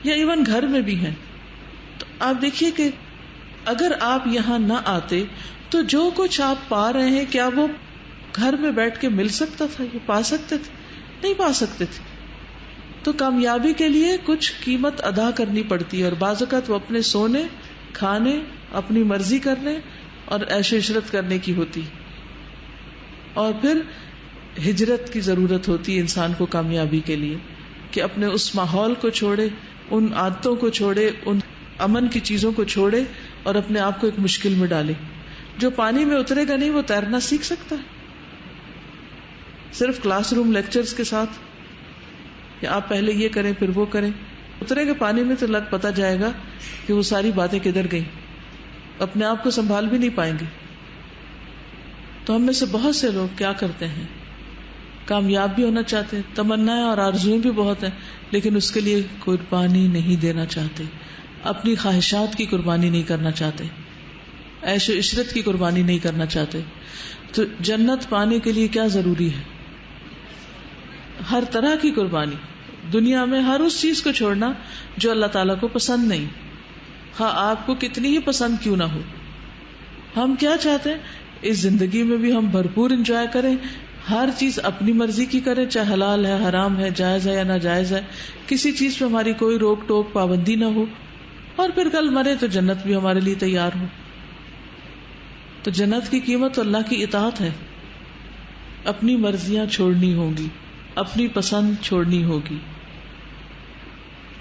یا ایون گھر میں بھی ہیں، تو آپ دیکھیے کہ اگر آپ یہاں نہ آتے تو جو کچھ آپ پا رہے ہیں کیا وہ گھر میں بیٹھ کے مل سکتا تھا؟ یہ پا سکتے تھے؟ نہیں پا سکتے تھے. تو کامیابی کے لیے کچھ قیمت ادا کرنی پڑتی ہے، اور بعض اوقات وہ اپنے سونے کھانے، اپنی مرضی کرنے اور عیش و عشرت کرنے کی ہوتی، اور پھر ہجرت کی ضرورت ہوتی ہے انسان کو کامیابی کے لیے، کہ اپنے اس ماحول کو چھوڑے، ان عادتوں کو چھوڑے، ان امن کی چیزوں کو چھوڑے اور اپنے آپ کو ایک مشکل میں ڈالے. جو پانی میں اترے گا نہیں وہ تیرنا سیکھ سکتا ہے؟ صرف کلاس روم لیکچرز کے ساتھ کہ آپ پہلے یہ کریں پھر وہ کریں؟ اترے گا پانی میں تو پتہ جائے گا کہ وہ ساری باتیں کدھر گئیں، اپنے آپ کو سنبھال بھی نہیں پائیں گے. تو ہم میں سے بہت سے لوگ کیا کرتے ہیں، کامیاب بھی ہونا چاہتے ہیں، تمنائیں اور آرزوئیں بھی بہت ہیں، لیکن اس کے لیے قربانی نہیں دینا چاہتے، اپنی خواہشات کی قربانی نہیں کرنا چاہتے، عیش و عشرت کی قربانی نہیں کرنا چاہتے. تو جنت پانے کے لیے کیا ضروری ہے؟ ہر طرح کی قربانی، دنیا میں ہر اس چیز کو چھوڑنا جو اللہ تعالیٰ کو پسند نہیں، ہاں آپ کو کتنی ہی پسند کیوں نہ ہو. ہم کیا چاہتے ہیں اس زندگی میں بھی ہم بھرپور انجوائے کریں، ہر چیز اپنی مرضی کی کریں، چاہے حلال ہے، حرام ہے، جائز ہے یا ناجائز ہے، کسی چیز پہ ہماری کوئی روک ٹوک پابندی نہ ہو، اور پھر کل مرے تو جنت بھی ہمارے لیے تیار ہو. تو جنت کی قیمت تو اللہ کی اطاعت ہے. اپنی مرضیاں چھوڑنی ہوں گی، اپنی پسند چھوڑنی ہوگی.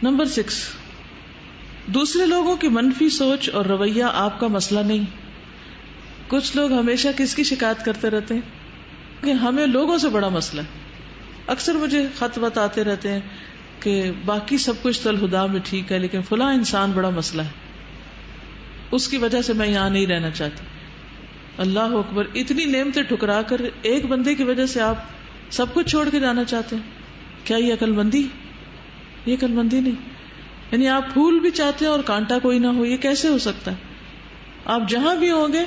نمبر 6، دوسرے لوگوں کی منفی سوچ اور رویہ آپ کا مسئلہ نہیں. کچھ لوگ ہمیشہ کس کی شکایت کرتے رہتے ہیں کہ ہمیں لوگوں سے بڑا مسئلہ ہے. اکثر مجھے خط وط آتے رہتے ہیں کہ باقی سب کچھ تو الہدا میں ٹھیک ہے لیکن فلاں انسان بڑا مسئلہ ہے، اس کی وجہ سے میں یہاں نہیں رہنا چاہتی. اللہ اکبر، اتنی نعمتیں ٹھکرا کر ایک بندے کی وجہ سے آپ سب کچھ چھوڑ کے جانا چاہتے ہیں؟ کیا یہ عقل مندی؟ یہ عقل مندی نہیں. یعنی آپ پھول بھی چاہتے ہیں اور کانٹا کوئی نہ ہو، یہ کیسے ہو سکتا ہے؟ آپ جہاں بھی ہوں گے،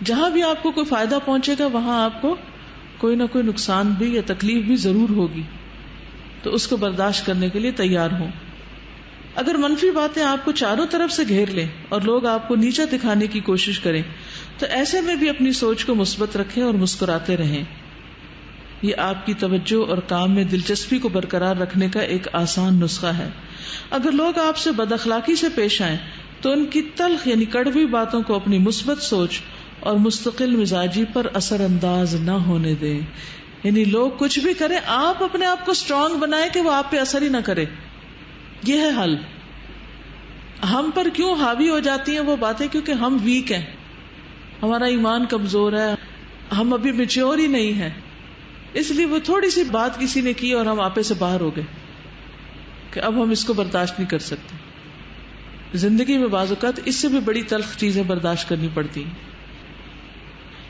جہاں بھی آپ کو کوئی فائدہ پہنچے گا، وہاں آپ کو کوئی نہ کوئی نقصان بھی یا تکلیف بھی ضرور ہوگی. تو اس کو برداشت کرنے کے لیے تیار ہوں. اگر منفی باتیں آپ کو چاروں طرف سے گھیر لیں اور لوگ آپ کو نیچا دکھانے کی کوشش کریں، تو ایسے میں بھی اپنی سوچ کو مثبت رکھیں اور مسکراتے رہیں. یہ آپ کی توجہ اور کام میں دلچسپی کو برقرار رکھنے کا ایک آسان نسخہ ہے. اگر لوگ آپ سے بد اخلاقی سے پیش آئیں تو ان کی تلخ یعنی کڑوی باتوں کو اپنی مثبت سوچ اور مستقل مزاجی پر اثر انداز نہ ہونے دیں. یعنی لوگ کچھ بھی کریں، آپ اپنے آپ کو اسٹرانگ بنائیں کہ وہ آپ پہ اثر ہی نہ کرے. یہ ہے حل. ہم پر کیوں حاوی ہو جاتی ہیں وہ باتیں؟ کیونکہ ہم ویک ہیں، ہمارا ایمان کمزور ہے، ہم ابھی میچور ہی نہیں ہیں. اس لیے وہ تھوڑی سی بات کسی نے کی اور ہم آپے سے باہر ہو گئے کہ اب ہم اس کو برداشت نہیں کر سکتے. زندگی میں بعض اوقات اس سے بھی بڑی تلخ چیزیں برداشت کرنی پڑتی ہیں.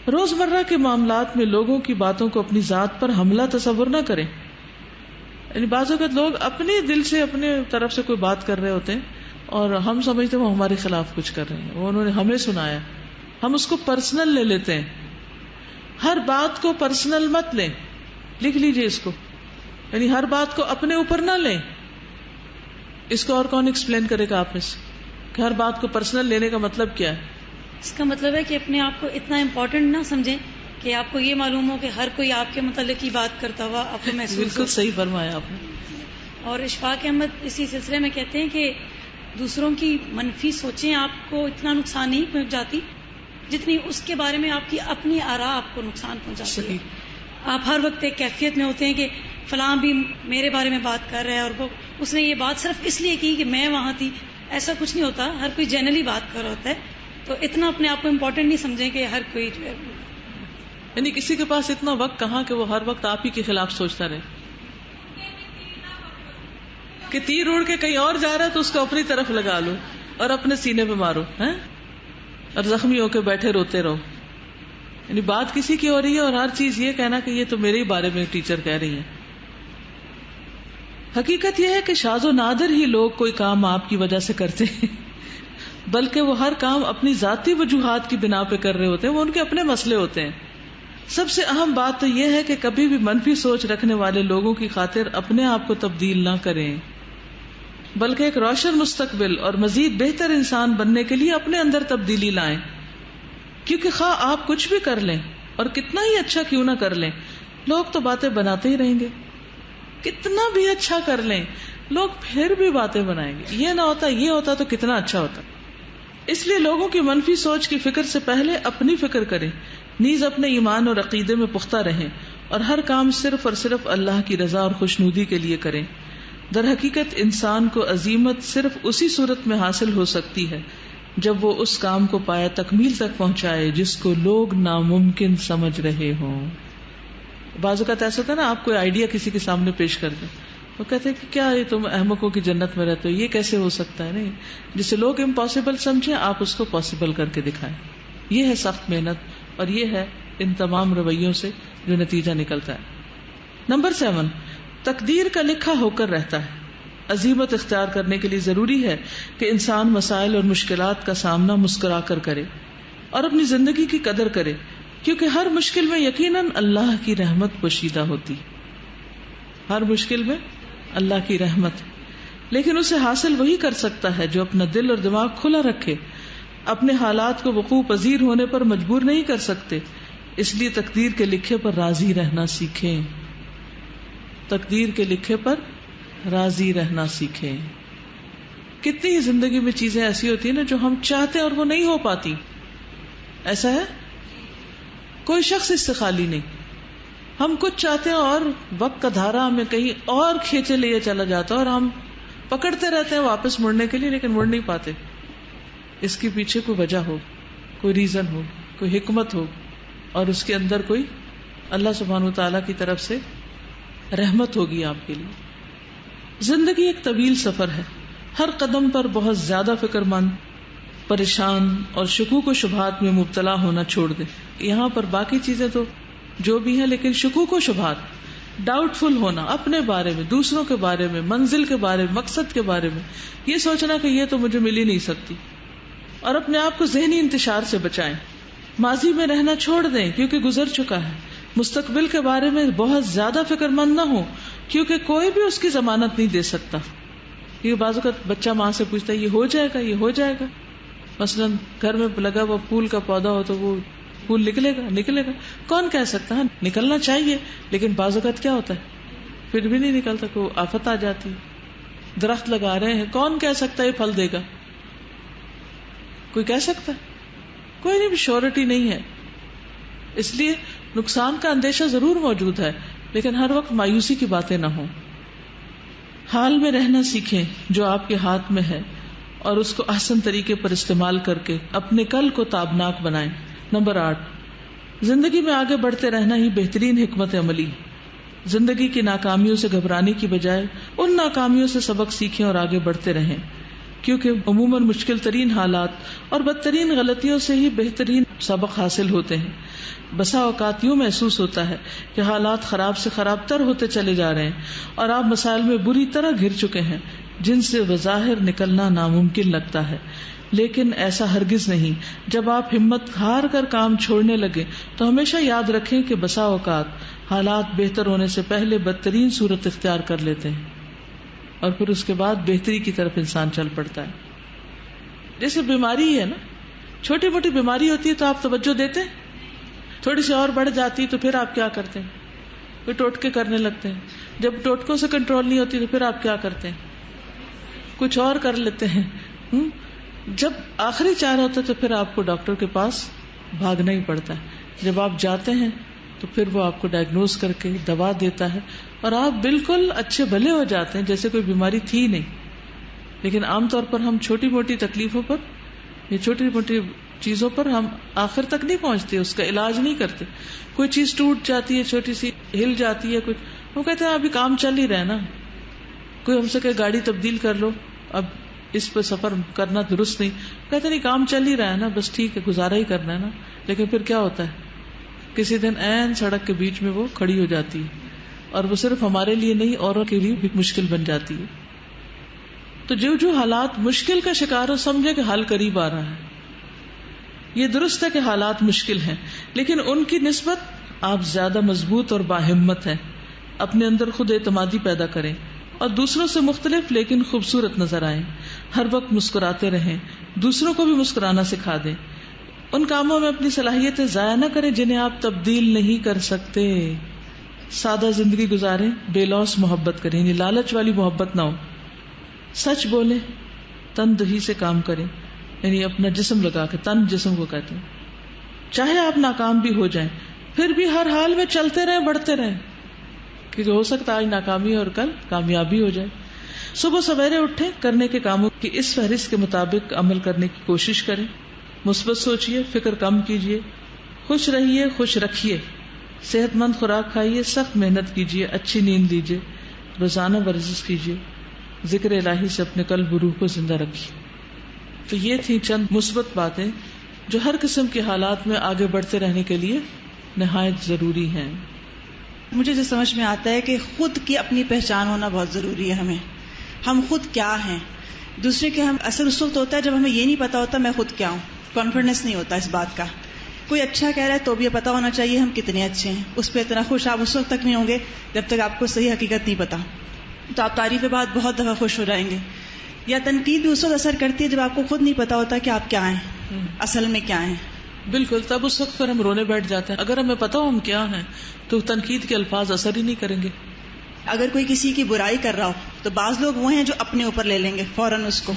روزمرہ کے معاملات میں لوگوں کی باتوں کو اپنی ذات پر حملہ تصور نہ کریں. یعنی بعض اوقات لوگ اپنے دل سے اپنے طرف سے کوئی بات کر رہے ہوتے ہیں اور ہم سمجھتے ہیں وہ ہمارے خلاف کچھ کر رہے ہیں، وہ انہوں نے ہمیں سنایا، ہم اس کو پرسنل لے لیتے ہیں. ہر بات کو پرسنل مت لیں، لکھ لیجئے اس کو. یعنی ہر بات کو اپنے اوپر نہ لیں. اس کو اور کون ایکسپلین کرے گا آپ میں سے کہ ہر بات کو پرسنل لینے کا مطلب کیا ہے؟ اس کا مطلب ہے کہ اپنے آپ کو اتنا امپورٹنٹ نہ سمجھیں کہ آپ کو یہ معلوم ہو کہ ہر کوئی آپ کے متعلق کی بات کرتا ہوا آپ کو محسوس بالکل صحیح فرمایا آپ نے. اور اشفاق احمد اسی سلسلے میں کہتے ہیں کہ دوسروں کی منفی سوچیں آپ کو اتنا نقصان نہیں پہنچاتی جتنی اس کے بارے میں آپ کی اپنی آراء آپ کو نقصان پہنچاتی ہے. آپ ہر وقت ایک کیفیت میں ہوتے ہیں کہ فلاں بھی میرے بارے میں بات کر رہا ہے اور وہ اس نے یہ بات صرف اس لیے کی کہ میں وہاں تھی. ایسا کچھ نہیں ہوتا، ہر کوئی جنرلی بات کر رہا ہوتا ہے. تو اتنا اپنے آپ کو امپورٹنٹ نہیں سمجھیں کہ ہر کوئی جو ہے، یعنی کسی کے پاس اتنا وقت کہاں کہ وہ ہر وقت آپ ہی کے خلاف سوچتا رہے. کہ تیر اڑ کے کہیں اور جا رہا ہے تو اس کو اپنی طرف لگا لو اور اپنے سینے پہ مارو اور زخمی ہو کے بیٹھے روتے رہو. یعنی بات کسی کی ہو رہی ہے اور ہر چیز یہ کہنا کہ یہ تو میرے ہی بارے میں ٹیچر کہہ رہی ہیں. حقیقت یہ ہے کہ شاذ و نادر ہی لوگ کوئی کام آپ کی وجہ سے کرتے ہیں، بلکہ وہ ہر کام اپنی ذاتی وجوہات کی بنا پہ کر رہے ہوتے ہیں، وہ ان کے اپنے مسئلے ہوتے ہیں. سب سے اہم بات تو یہ ہے کہ کبھی بھی منفی سوچ رکھنے والے لوگوں کی خاطر اپنے آپ کو تبدیل نہ کریں، بلکہ ایک روشن مستقبل اور مزید بہتر انسان بننے کے لیے اپنے اندر تبدیلی لائیں. کیونکہ خواہ آپ کچھ بھی کر لیں اور کتنا ہی اچھا کیوں نہ کر لیں، لوگ تو باتیں بناتے ہی رہیں گے. کتنا بھی اچھا کر لیں لوگ پھر بھی باتیں بنائیں گے. یہ نہ ہوتا یہ ہوتا تو کتنا اچھا ہوتا. اس لیے لوگوں کی منفی سوچ کی فکر سے پہلے اپنی فکر کریں، نیز اپنے ایمان اور عقیدے میں پختہ رہیں، اور ہر کام صرف اور صرف اللہ کی رضا اور خوشنودی کے لیے کریں۔ در حقیقت انسان کو عزیمت صرف اسی صورت میں حاصل ہو سکتی ہے جب وہ اس کام کو پایا تکمیل تک پہنچائے جس کو لوگ ناممکن سمجھ رہے ہوں۔ بعض اوقات ایسا ہوتا ہے نا، آپ کوئی آئیڈیا کسی کے سامنے پیش کر دیں، وہ کہتے ہیں کہ کیا یہ تم احمقوں کی جنت میں رہتے ہو، یہ کیسے ہو سکتا ہے؟ نہیں، جسے لوگ امپاسبل سمجھیں آپ اس کو پاسبل کر کے دکھائیں۔ یہ ہے سخت محنت، اور یہ ہے ان تمام رویوں سے جو نتیجہ نکلتا ہے۔ نمبر 7، تقدیر کا لکھا ہو کر رہتا ہے۔ عزیمت اختیار کرنے کے لیے ضروری ہے کہ انسان مسائل اور مشکلات کا سامنا مسکرا کر کرے اور اپنی زندگی کی قدر کرے، کیونکہ ہر مشکل میں یقیناً اللہ کی رحمت پوشیدہ ہوتی، ہر مشکل میں اللہ کی رحمت، لیکن اسے حاصل وہی کر سکتا ہے جو اپنا دل اور دماغ کھلا رکھے۔ اپنے حالات کو وقوع پذیر ہونے پر مجبور نہیں کر سکتے، اس لیے تقدیر کے لکھے پر راضی رہنا سیکھیں۔ تقدیر کے لکھے پر راضی رہنا سیکھیں۔ کتنی ہی زندگی میں چیزیں ایسی ہوتی ہیں نا جو ہم چاہتے ہیں اور وہ نہیں ہو پاتی، ایسا ہے؟ کوئی شخص اس سے خالی نہیں۔ ہم کچھ چاہتے ہیں اور وقت کا دھارا ہمیں کہیں اور کھینچے لیے چلا جاتا ہے اور ہم پکڑتے رہتے ہیں واپس مڑنے کے لیے، لیکن مڑ نہیں پاتے۔ اس کے پیچھے کوئی وجہ ہو، کوئی ریزن ہو، کوئی حکمت ہو، اور اس کے اندر کوئی اللہ سبحانہ وتعالیٰ کی طرف سے رحمت ہوگی آپ کے لیے۔ زندگی ایک طویل سفر ہے، ہر قدم پر بہت زیادہ فکر مند، پریشان اور شکوک و شبہات میں مبتلا ہونا چھوڑ دے۔ یہاں پر باقی چیزیں تو جو بھی ہیں، لیکن شکوک و شبہات، ڈاؤٹ فل ہونا اپنے بارے میں، دوسروں کے بارے میں، منزل کے بارے میں، مقصد کے بارے میں، یہ سوچنا کہ یہ تو مجھے مل ہی نہیں سکتی، اور اپنے آپ کو ذہنی انتشار سے بچائیں۔ ماضی میں رہنا چھوڑ دیں کیونکہ گزر چکا ہے۔ مستقبل کے بارے میں بہت زیادہ فکر مند نہ ہو کیونکہ کوئی بھی اس کی ضمانت نہیں دے سکتا۔ یہ بعض اوقات بچہ ماں سے پوچھتا ہے یہ ہو جائے گا، یہ ہو جائے گا۔ مثلا گھر میں لگا ہوا پھول کا پودا ہو تو وہ پھول نکلے گا، کون کہہ سکتا ہے؟ نکلنا چاہیے، لیکن بعض اوقات کیا ہوتا ہے پھر بھی نہیں نکلتا، کوئی آفت آ جاتی۔ درخت لگا رہے ہیں، کون کہہ سکتا ہے یہ پھل دے گا؟ کوئی کہہ سکتا ہے؟ کوئی نہیں، شیورٹی نہیں ہے۔ اس لیے نقصان کا اندیشہ ضرور موجود ہے، لیکن ہر وقت مایوسی کی باتیں نہ ہوں۔ حال میں رہنا سیکھیں جو آپ کے ہاتھ میں ہے، اور اس کو احسن طریقے پر استعمال کر کے اپنے کل کو تابناک بنائیں۔ نمبر 8، زندگی میں آگے بڑھتے رہنا ہی بہترین حکمت عملی۔ زندگی کی ناکامیوں سے گھبرانے کی بجائے ان ناکامیوں سے سبق سیکھیں اور آگے بڑھتے رہیں، کیونکہ عموماً مشکل ترین حالات اور بدترین غلطیوں سے ہی بہترین سبق حاصل ہوتے ہیں۔ بسا اوقات یوں محسوس ہوتا ہے کہ حالات خراب سے خراب تر ہوتے چلے جا رہے ہیں اور آپ مسائل میں بری طرح گھر چکے ہیں جن سے بظاہر نکلنا ناممکن لگتا ہے، لیکن ایسا ہرگز نہیں۔ جب آپ ہمت ہار کر کام چھوڑنے لگے تو ہمیشہ یاد رکھیں کہ بسا اوقات حالات بہتر ہونے سے پہلے بدترین صورت اختیار کر لیتے ہیں، اور پھر اس کے بعد بہتری کی طرف انسان چل پڑتا ہے۔ جیسے بیماری ہے نا، چھوٹی موٹی بیماری ہوتی ہے تو آپ توجہ دیتے ہیں، تھوڑی سی اور بڑھ جاتی تو پھر آپ کیا کرتے ہیں؟ کوئی ٹوٹکے کرنے لگتے ہیں۔ جب ٹوٹکوں سے کنٹرول نہیں ہوتی تو پھر آپ کیا کرتے ہیں؟ کچھ اور کر لیتے ہیں۔ جب آخری چارہ ہوتا ہے تو پھر آپ کو ڈاکٹر کے پاس بھاگنا ہی پڑتا ہے۔ جب آپ جاتے ہیں تو پھر وہ آپ کو ڈائگنوز کر کے دوا دیتا ہے اور آپ بالکل اچھے بھلے ہو جاتے ہیں جیسے کوئی بیماری تھی نہیں۔ لیکن عام طور پر ہم چھوٹی موٹی تکلیفوں پر یا چھوٹی موٹی چیزوں پر ہم آخر تک نہیں پہنچتے، اس کا علاج نہیں کرتے۔ کوئی چیز ٹوٹ جاتی ہے، چھوٹی سی ہل جاتی ہے، کچھ وہ کہتے ہیں ابھی کام چل ہی رہا ہے نا۔ کوئی ہم سے کہ گاڑی تبدیل کر لو، اب اس پہ سفر کرنا درست نہیں، کہتے نہیں کام چل ہی رہا ہے نا، بس ٹھیک ہے گزارا ہی کرنا ہے نا۔ لیکن پھر کیا ہوتا ہے؟ کسی دن عین سڑک کے بیچ میں وہ کھڑی ہو جاتی ہے، اور وہ صرف ہمارے لیے نہیں اوروں کے لیے بھی مشکل بن جاتی ہے۔ تو جو حالات مشکل کا شکار ہو سمجھے کہ حل قریب آ رہا ہے۔ یہ درست ہے کہ حالات مشکل ہیں، لیکن ان کی نسبت آپ زیادہ مضبوط اور باہمت ہیں۔ اپنے اندر خود اعتمادی پیدا کریں اور دوسروں سے مختلف لیکن خوبصورت نظر آئیں۔ ہر وقت مسکراتے رہیں، دوسروں کو بھی مسکرانا سکھا دیں۔ ان کاموں میں اپنی صلاحیتیں ضائع نہ کریں جنہیں آپ تبدیل نہیں کر سکتے۔ سادہ زندگی گزاریں، بے لوث محبت کریں، لالچ والی محبت نہ ہو۔ سچ بولیں، تندہی سے کام کریں، یعنی اپنا جسم لگا کے، تن جسم کو کہتے ہیں. چاہے آپ ناکام بھی ہو جائیں پھر بھی ہر حال میں چلتے رہیں، بڑھتے رہیں، کیونکہ ہو سکتا ہے آج ناکامی اور کل کامیابی ہو جائے. صبح سویرے اٹھیں، کرنے کے کاموں کی اس فہرست کے مطابق عمل کرنے کی کوشش کریں. مثبت سوچیے، فکر کم کیجیے، خوش رہیے، خوش رکھیے، صحت مند خوراک کھائیے، سخت محنت کیجیے، اچھی نیند لیجیے، روزانہ ورزش کیجیے، ذکر الہی سے اپنے قلب و روح کو زندہ رکھیے. تو یہ تھی چند مثبت باتیں جو ہر قسم کے حالات میں آگے بڑھتے رہنے کے لیے نہایت ضروری ہیں. مجھے جو سمجھ میں آتا ہے کہ خود کی اپنی پہچان ہونا بہت ضروری ہے. ہم خود کیا ہیں. دوسرے کے ہم اثر اس وقت ہوتا ہے جب ہمیں یہ نہیں پتا ہوتا میں خود کیا ہوں، کانفیڈنس نہیں ہوتا اس بات کا. کوئی اچھا کہہ رہا ہے تو بھی یہ پتا ہونا چاہیے ہم کتنے اچھے ہیں. اس پہ اتنا خوش آپ اس وقت تک نہیں ہوں گے جب تک آپ کو صحیح حقیقت نہیں پتا. تو آپ تعریف کے بعد بہت دفعہ خوش ہو جائیں گے. یا تنقید بھی اس وقت اثر کرتی ہے جب آپ کو خود نہیں پتا ہوتا کہ آپ کیا ہیں، اصل میں کیا ہیں. بالکل، تب اس وقت پھر ہم رونے بیٹھ جاتے ہیں. اگر ہمیں پتا ہو ہم کیا ہیں تو تنقید کے الفاظ اثر ہی نہیں کریں گے. اگر کوئی کسی کی برائی کر رہا ہو تو بعض لوگ وہ ہیں جو اپنے اوپر لے لیں گے فوراً اس کو.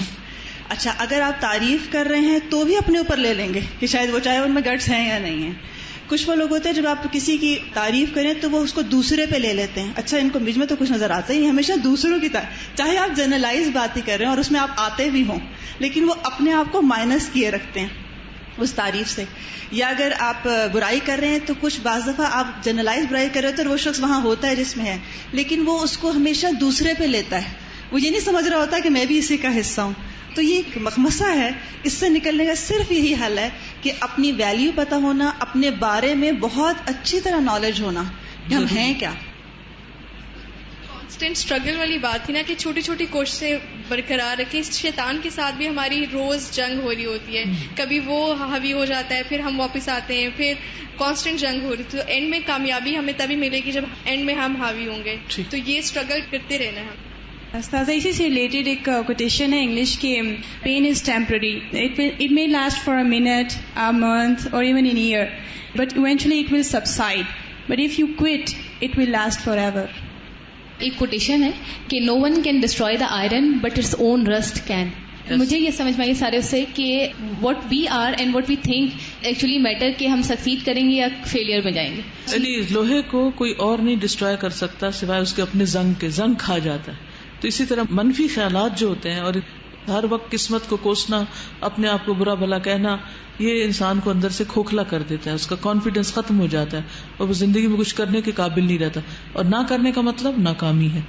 اچھا، اگر آپ تعریف کر رہے ہیں تو بھی اپنے اوپر لے لیں گے کہ شاید وہ چاہے ان میں گٹس ہیں یا نہیں ہیں. کچھ وہ لوگ ہوتے ہیں جب آپ کسی کی تعریف کریں تو وہ اس کو دوسرے پہ لے لیتے ہیں. اچھا، ان کو مجھ میں تو کچھ نظر آتا ہی نہیں. ہمیشہ دوسروں کی چاہے آپ جنرلائز بات ہی کر رہے ہیں اور اس میں آپ آتے بھی ہوں، لیکن وہ اپنے آپ کو مائنس کیے رکھتے ہیں اس تعریف سے. یا اگر آپ برائی کر رہے ہیں تو کچھ بعض دفعہ آپ جنرلائز برائی کر رہے ہوتے ہیں اور وہ شخص وہاں ہوتا ہے جس میں ہے، لیکن وہ اس کو ہمیشہ دوسرے پہ لیتا ہے. وہ یہ نہیں سمجھ رہا ہوتا کہ میں بھی اسی کا حصہ ہوں. تو یہ ایک مخمصہ ہے. اس سے نکلنے کا صرف یہی حل ہے کہ اپنی ویلیو پتہ ہونا، اپنے بارے میں بہت اچھی طرح نالج ہونا کہ ہم ہیں کیا. کانسٹنٹ اسٹرگل والی بات تھی نا کہ چھوٹی چھوٹی کوششیں برقرار رکھیں. شیطان کے ساتھ بھی ہماری روز جنگ ہو رہی ہوتی ہے. کبھی وہ حاوی ہو جاتا ہے، پھر ہم واپس آتے ہیں، پھر کانسٹنٹ جنگ ہو رہی ہے. تو اینڈ میں کامیابی ہمیں تبھی ملے گی جب اینڈ میں ہم حاوی ہوں گے. تو یہ اسٹرگل کرتے رہنا ہے. استاذہ اسی سے ریلیٹڈ ایک کوٹیشن ہے انگلش کے، pain is temporary, it may last for a minute, a month or even an year, but eventually it will subside, but if you quit it will last forever. ایک quotation ہے کہ no one can destroy the iron but its own rust can. مجھے یہ سمجھ میں آئی سارے سے کہ what we are and what we think actually matter، کہ ہم سکسیڈ کریں گے یا فیلئر میں جائیں گے. یعنی لوہے کو کوئی اور نہیں ڈسٹروائے کر سکتا سوائے اس کے اپنے زنگ کھا جاتا ہے. تو اسی طرح منفی خیالات جو ہوتے ہیں اور ہر وقت قسمت کو کوسنا، اپنے آپ کو برا بھلا کہنا، یہ انسان کو اندر سے کھوکھلا کر دیتا ہے. اس کا کانفیڈینس ختم ہو جاتا ہے اور وہ زندگی میں کچھ کرنے کے قابل نہیں رہتا. اور نہ کرنے کا مطلب ناکامی ہے.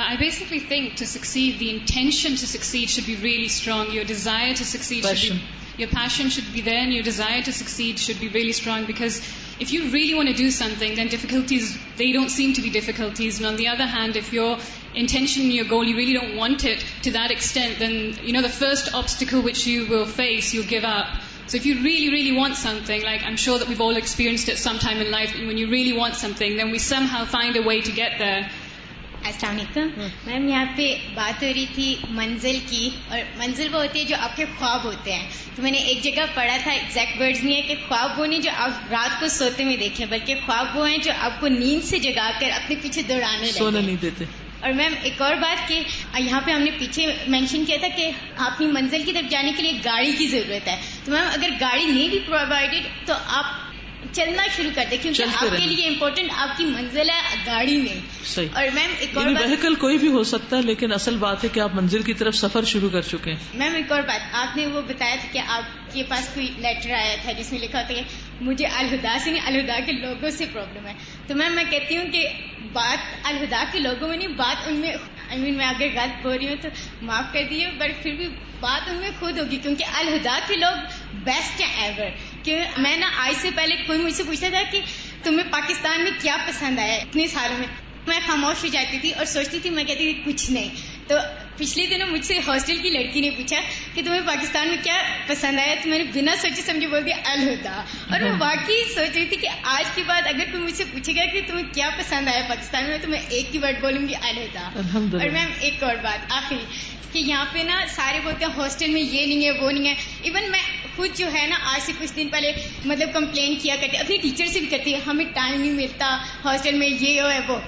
I basically think to succeed, the intention to succeed should be really strong. Your desire to succeed your passion should be there, and your desire to succeed should be really strong, because if you really want to do something, then difficulties, they don't seem to be difficulties. And on the other hand, if your intention, your goal, you really don't want it to that extent, then, you know, the first obstacle which you will face, you'll give up. So if you really, really want something, like I'm sure that we've all experienced it sometime in life, when you really want something, then we somehow find a way to get there. السلام علیکم میم. یہاں پہ بات ہو رہی تھی منزل کی، اور منزل وہ ہوتی ہے جو آپ کے خواب ہوتے ہیں. تو میں نے ایک جگہ پڑھا تھا، ایگزیکٹ ورڈز نہیں ہے، کہ خواب وہ نہیں جو آپ رات کو سوتے میں دیکھیں، بلکہ خواب وہ ہیں جو آپ کو نیند سے جگا کر اپنے پیچھے دوڑانے لگے، سونے نہیں دیتے. اور میم ایک اور بات کہ یہاں پہ ہم نے پیچھے مینشن کیا تھا کہ اپنی منزل کی طرف جانے کے لیے گاڑی کی ضرورت ہے. تو میم اگر گاڑی نہیں بھی پرووائڈیڈ تو آپ چلنا شروع کر دیں، کیونکہ آپ کے لیے امپورٹنٹ آپ کی منزل ہے، گاڑی نہیں. اور میم ایک اور بات، وہیکل کوئی بھی ہو سکتا ہے، لیکن اصل بات ہے کہ آپ منزل کی طرف سفر شروع کر چکے ہیں. میم ایک اور بات، آپ نے وہ بتایا تھا کہ آپ کے پاس کوئی لیٹر آیا تھا جس میں لکھا ہوتا ہے کہ مجھے الہدا سے نہیں، الہدا کے لوگوں سے پرابلم ہے. تو میم میں کہتی ہوں کہ بات الہدا کے لوگوں میں نہیں، بات ان میں، میں اگر غلط بول رہی ہوں تو معاف کر دیجیے، بٹ پھر بھی بات ان میں خود ہوگی، کیونکہ الہدا کے لوگ بیسٹ ہیں ایور. کہ میں نا آج سے پہلے کوئی مجھ سے پوچھتا تھا کہ تمہیں پاکستان میں کیا پسند آیا اتنے سالوں میں خاموش ہو جاتی تھی اور سوچتی تھی، میں کہتی تھی کچھ نہیں. تو پچھلے دنوں مجھ سے ہاسٹل کی لڑکی نے پوچھا کہ تمہیں پاکستان میں کیا پسند آیا، تو میں نے بنا سوچے سمجھے بول دیا الہدا. اور میں واقعی سوچ رہی تھی کہ آج کے بعد اگر کوئی مجھ سے پوچھے گا کہ تمہیں کیا پسند آیا پاکستان میں، تو میں ایک ہی ورڈ بولوں گی الہدا. اور میم ایک اور بات آخری، کہ یہاں پہ نا سارے بولتے ہیں ہاسٹل میں یہ نہیں ہے وہ نہیں ہے. ایون میں خود جو ہے نا آج سے کچھ دن پہلے مطلب کمپلین کیا کرتی، اپنی ٹیچر سے بھی کرتی ہے، ہمیں ٹائم نہیں ملتا ہاسٹل میں، یہ ہے وہ.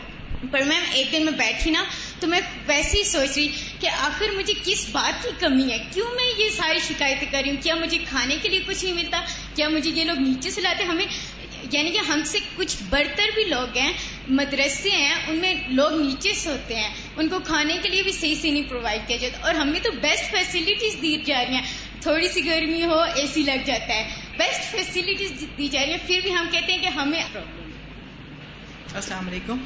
پر میم ایک دن میں بیٹھی نا تو میں ویسے ہی سوچ رہی کہ آخر مجھے کس بات کی کمی ہے, کیوں میں یہ ساری شکایتیں کر رہی ہوں, کیا مجھے کھانے کے لیے کچھ نہیں ملتا, کیا مجھے یہ لوگ نیچے سے لاتے, ہمیں یعنی کہ ہم سے کچھ برتر بھی لوگ ہیں, مدرسے ہیں ان میں لوگ نیچے سوتے ہیں, ان کو کھانے کے لیے بھی صحیح سے نہیں پرووائڈ کیا جاتا, اور ہمیں تو بیسٹ فیسلٹیز دی جا رہی ہیں, تھوڑی سی گرمی ہو اے سی لگ جاتا ہے, بیسٹ فیسلٹیز دی جا رہی ہیں, پھر بھی ہم کہتے ہیں کہ ہمیں پرابلم. السلام علیکم.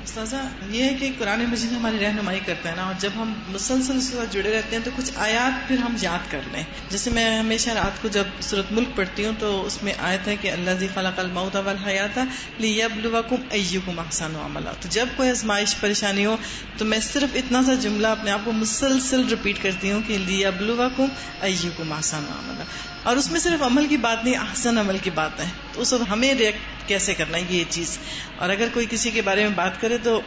استاذہ, یہ ہے کہ قرآن مجید ہماری رہنمائی کرتا ہے نا, اور جب ہم مسلسل اس کے ساتھ جڑے رہتے ہیں تو کچھ آیات پھر ہم یاد کر لیں. جیسے میں ہمیشہ رات کو جب سورۃ ملک پڑھتی ہوں تو اس میں آیت ہے کہ الذی خلق الموت والحیات لیبلوکم ایکم احسن عملا. تو جب کوئی آزمائش پریشانی ہو تو میں صرف اتنا سا جملہ اپنے آپ کو مسلسل ریپیٹ کرتی ہوں کہ لیبلوکم ایکم احسن عملا, اور اس میں صرف عمل کی بات نہیں, احسن عمل کی بات ہے. تو اس وقت ہمیں ریئیکٹ کیسے کرنا ہے یہ چیز, اور اگر کوئی کسی کے بارے میں بات کرے تو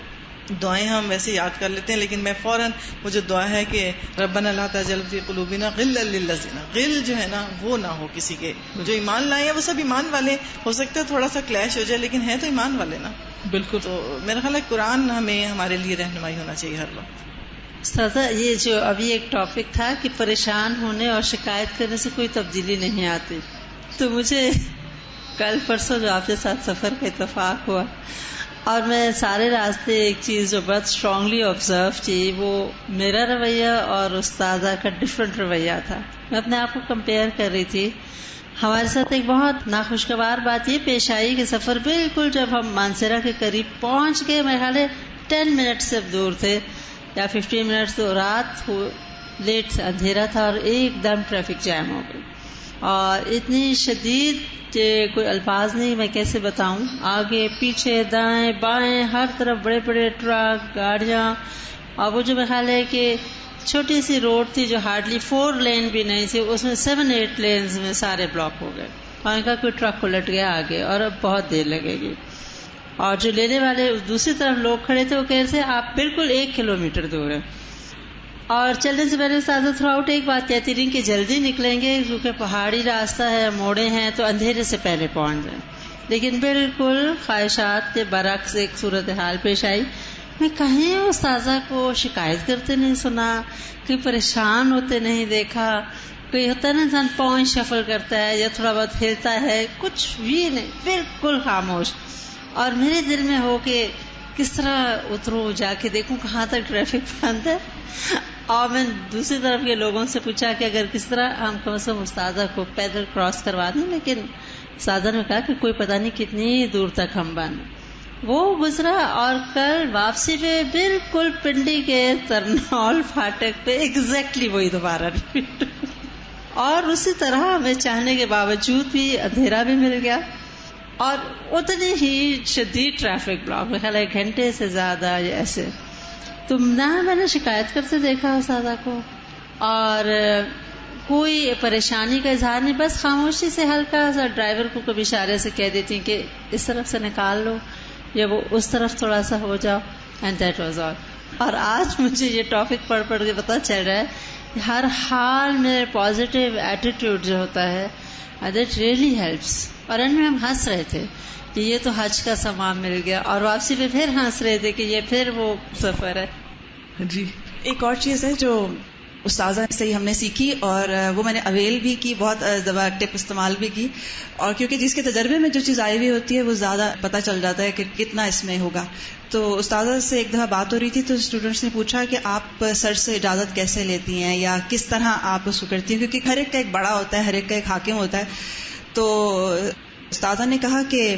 دعائیں ہم ویسے یاد کر لیتے ہیں, لیکن میں فوراً وہ جو دعا ہے کہ ربنا لا تجعل فی قلوبنا غلا للذین, غل جو ہے نا وہ نہ ہو کسی کے, جو ایمان لائے ہیں وہ سب ایمان والے, ہو سکتا ہے تھوڑا سا کلیش ہو جائے لیکن ہے تو ایمان والے نا. بالکل. تو میرا خیال ہے قرآن ہمیں ہمارے لیے رہنمائی ہونا چاہیے ہر وقت. استاذہ, یہ جو ابھی ایک ٹاپک تھا کہ پریشان ہونے اور شکایت کرنے سے کوئی تبدیلی نہیں آتی, تو مجھے کل پرسوں جو آپ کے ساتھ سفر کا اتفاق ہوا, اور میں سارے راستے ایک چیز جو بہت اسٹرانگلی آبزرو کی, وہ میرا رویہ اور استاذہ کا ڈفرینٹ رویہ تھا. میں اپنے آپ کو کمپیئر کر رہی تھی. ہمارے ساتھ ایک بہت ناخوشگوار بات یہ پیش آئی کہ سفر بالکل جب ہم مانسیرا کے قریب پہنچ گئے, میرے خیال ہے 10 منٹ سے دور تھے یا 15 منٹ, تو رات لیٹ اندھیرا تھا اور ایک دم ٹریفک جام ہو گئی, اور اتنی شدید کہ کوئی الفاظ نہیں میں کیسے بتاؤں. آگے پیچھے دائیں بائیں ہر طرف بڑے بڑے ٹرک گاڑیاں, اور وہ جو میرا خیال ہے کہ چھوٹی سی روڈ تھی جو ہارڈلی 4 لین بھی نہیں تھی, اس میں 7-8 لینز میں سارے بلاک ہو گئے. وہاں کا کوئی ٹرک الٹ گیا آگے, اور اب بہت دیر لگے گی. اور جو لینے والے دوسری طرف لوگ کھڑے تھے وہ کہہ رہے تھے آپ بالکل 1 کلومیٹر دور ہیں. اور چلنے سے پہلے استاذہ تھرو آؤٹ ایک بات کہتی رہی کہ جلدی نکلیں گے کیونکہ پہاڑی راستہ ہے, موڑے ہیں, تو اندھیرے سے پہلے پہنچ جائیں. لیکن بالکل خواہشات کے برعکس ایک صورتحال پیش آئی. میں کہیں استاذہ کو شکایت کرتے نہیں سنا, کہیں پریشان ہوتے نہیں دیکھا, کوئی ہوتا ہے نا انسان پاؤں شفل کرتا ہے یا تھوڑا بہت ہلتا ہے, کچھ بھی نہیں, بالکل خاموش. اور میرے دل میں ہو کہ کس طرح اتروں, جا کے دیکھوں کہاں تک ٹریفک بند ہے. اور میں دوسری طرف کے لوگوں سے پوچھا کہ اگر کس طرح ہم کم از کم استاذہ کو پیدل کراس کروا دیں, لیکن استاذہ نے کہا کہ کوئی پتہ نہیں کتنی دور تک ہم بند. وہ گزرا, اور کل واپسی پہ بالکل پنڈی کے ترنول فاٹک پہ ایگزیکٹلی وہی دوبارہ ریپیٹ. اور اسی طرح ہمیں چاہنے کے باوجود بھی اندھیرا بھی مل گیا, اور اتنی ہی شدید ٹریفک بلاک, میرا خیال ہے 1 گھنٹے سے زیادہ ایسے. تو نہ میں نے شکایت کرتے دیکھا استاذہ کو, اور کوئی پریشانی کا اظہار نہیں, بس خاموشی سے ہلکا سا ڈرائیور کو کبھی اشارے سے کہہ دیتی کہ اس طرف سے نکال لو یا وہ اس طرف تھوڑا سا ہو جاؤ, اینڈ دیٹ واز آل. اور آج مجھے یہ ٹاپک پڑھ کے پتہ چل رہا ہے کہ ہر حال میں پازیٹیو ایٹیٹیوڈ جو ہوتا ہے دیٹ ریئلی ہیلپس. اور ان میں ہم ہنس رہے تھے کہ یہ تو حج کا سامان مل گیا, اور واپسی پہ پھر ہنس رہے تھے کہ یہ پھر وہ سفر ہے. جی, ایک اور چیز ہے جو استاذہ سے ہی ہم نے سیکھی, اور وہ میں نے اویل بھی کی, بہت دفعہ ٹپ استعمال بھی کی, اور کیونکہ جس کے تجربے میں جو چیز آئی ہوئی ہوتی ہے وہ زیادہ پتہ چل جاتا ہے کہ کتنا اس میں ہوگا. تو استاذہ سے ایک دفعہ بات ہو رہی تھی تو اسٹوڈنٹس نے پوچھا کہ آپ سر سے اجازت کیسے لیتی ہیں یا کس طرح آپ اس کو کرتی ہیں, کیونکہ ہر ایک کا ایک بڑا ہوتا ہے, ہر ایک کا ایک حاکم ہوتا ہے. تو استاذہ نے کہا کہ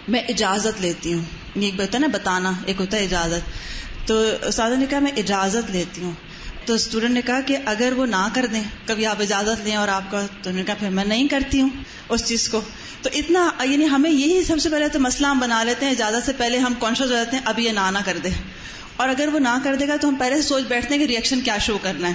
میں اجازت لیتی ہوں. ایک ہوتا ہے نا بتانا, ایک ہوتا ہے اجازت. تو استاذہ نے کہا میں اجازت لیتی ہوں. تو اسٹوڈنٹ نے کہا کہ اگر وہ نہ کر دیں, کبھی آپ اجازت لیں اور آپ کا, تو انہوں نے کہا پھر میں نہیں کرتی ہوں اس چیز کو. تو اتنا یعنی ہمیں یہی سب سے پہلے تو مسئلہ ہم بنا لیتے ہیں, اجازت سے پہلے ہم کانشیس ہو جاتے ہیں اب یہ نہ کر دے, اور اگر وہ نہ کر دے گا تو ہم پہلے سے سوچ بیٹھتے ہیں کہ ریئیکشن کیا شو کرنا ہے.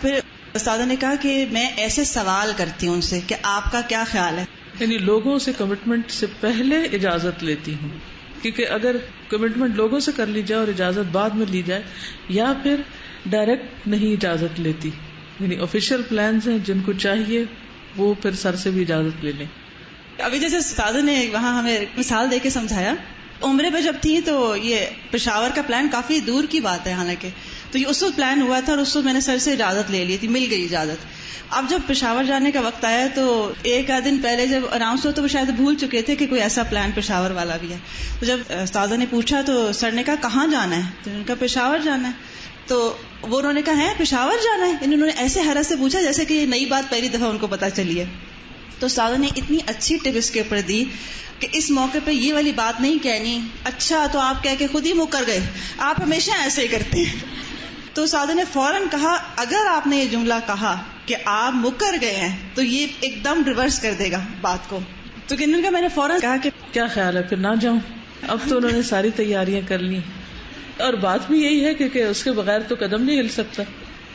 پھر استاذہ نے کہا کہ میں ایسے سوال کرتی ہوں ان سے کہ آپ کا کیا خیال ہے, یعنی لوگوں سے کمٹمنٹ سے پہلے اجازت لیتی ہوں, کیونکہ اگر کمٹمنٹ لوگوں سے کر لی جائے اور اجازت بعد میں لی جائے, یا پھر ڈائریکٹ نہیں اجازت لیتی, یعنی آفیشیل پلانز ہیں جن کو چاہیے وہ پھر سر سے بھی اجازت لے لیں. ابھی جیسے استاد نے وہاں ہمیں مثال دے کے سمجھایا عمرے پہ جب تھی تو یہ پشاور کا پلان کافی دور کی بات ہے حالانکہ، تو یہ اس وقت پلان ہوا تھا اور اس وقت میں نے سر سے اجازت لے لی تھی، مل گئی اجازت. اب جب پشاور جانے کا وقت آیا تو ایک آدھ دن پہلے جب اناؤنس ہوا تو وہ شاید بھول چکے تھے کہ کوئی ایسا پلان پشاور والا بھی ہے. تو جب استاذہ نے پوچھا تو سر نے کہا کہاں جانا ہے؟ تو انہوں نے کہا پشاور جانا ہے. تو وہ انہوں نے کہا ہے پشاور جانا ہے؟ انہوں نے ایسے حیرت سے پوچھا جیسے کہ یہ نئی بات پہلی دفعہ ان کو پتا چلی ہے. تو استاذہ نے اتنی اچھی ٹپ اس کے اوپر دی کہ اس موقع پہ یہ والی بات نہیں کہنی، اچھا تو آپ کہہ کے خود ہی مکر گئے، آپ ہمیشہ ایسے ہی کرتے ہیں. تو استاذہ نے فوراً کہا اگر آپ نے یہ جملہ کہا کہ آپ مکر گئے ہیں تو یہ ایک دم ریورس کر دے گا بات کو. تو کنن کا میں نے فوراً کہا کہ کیا خیال ہے پھر نہ جاؤں؟ اب تو انہوں نے ساری تیاریاں کر لی اور بات بھی یہی ہے کہ اس کے بغیر تو قدم نہیں ہل سکتا،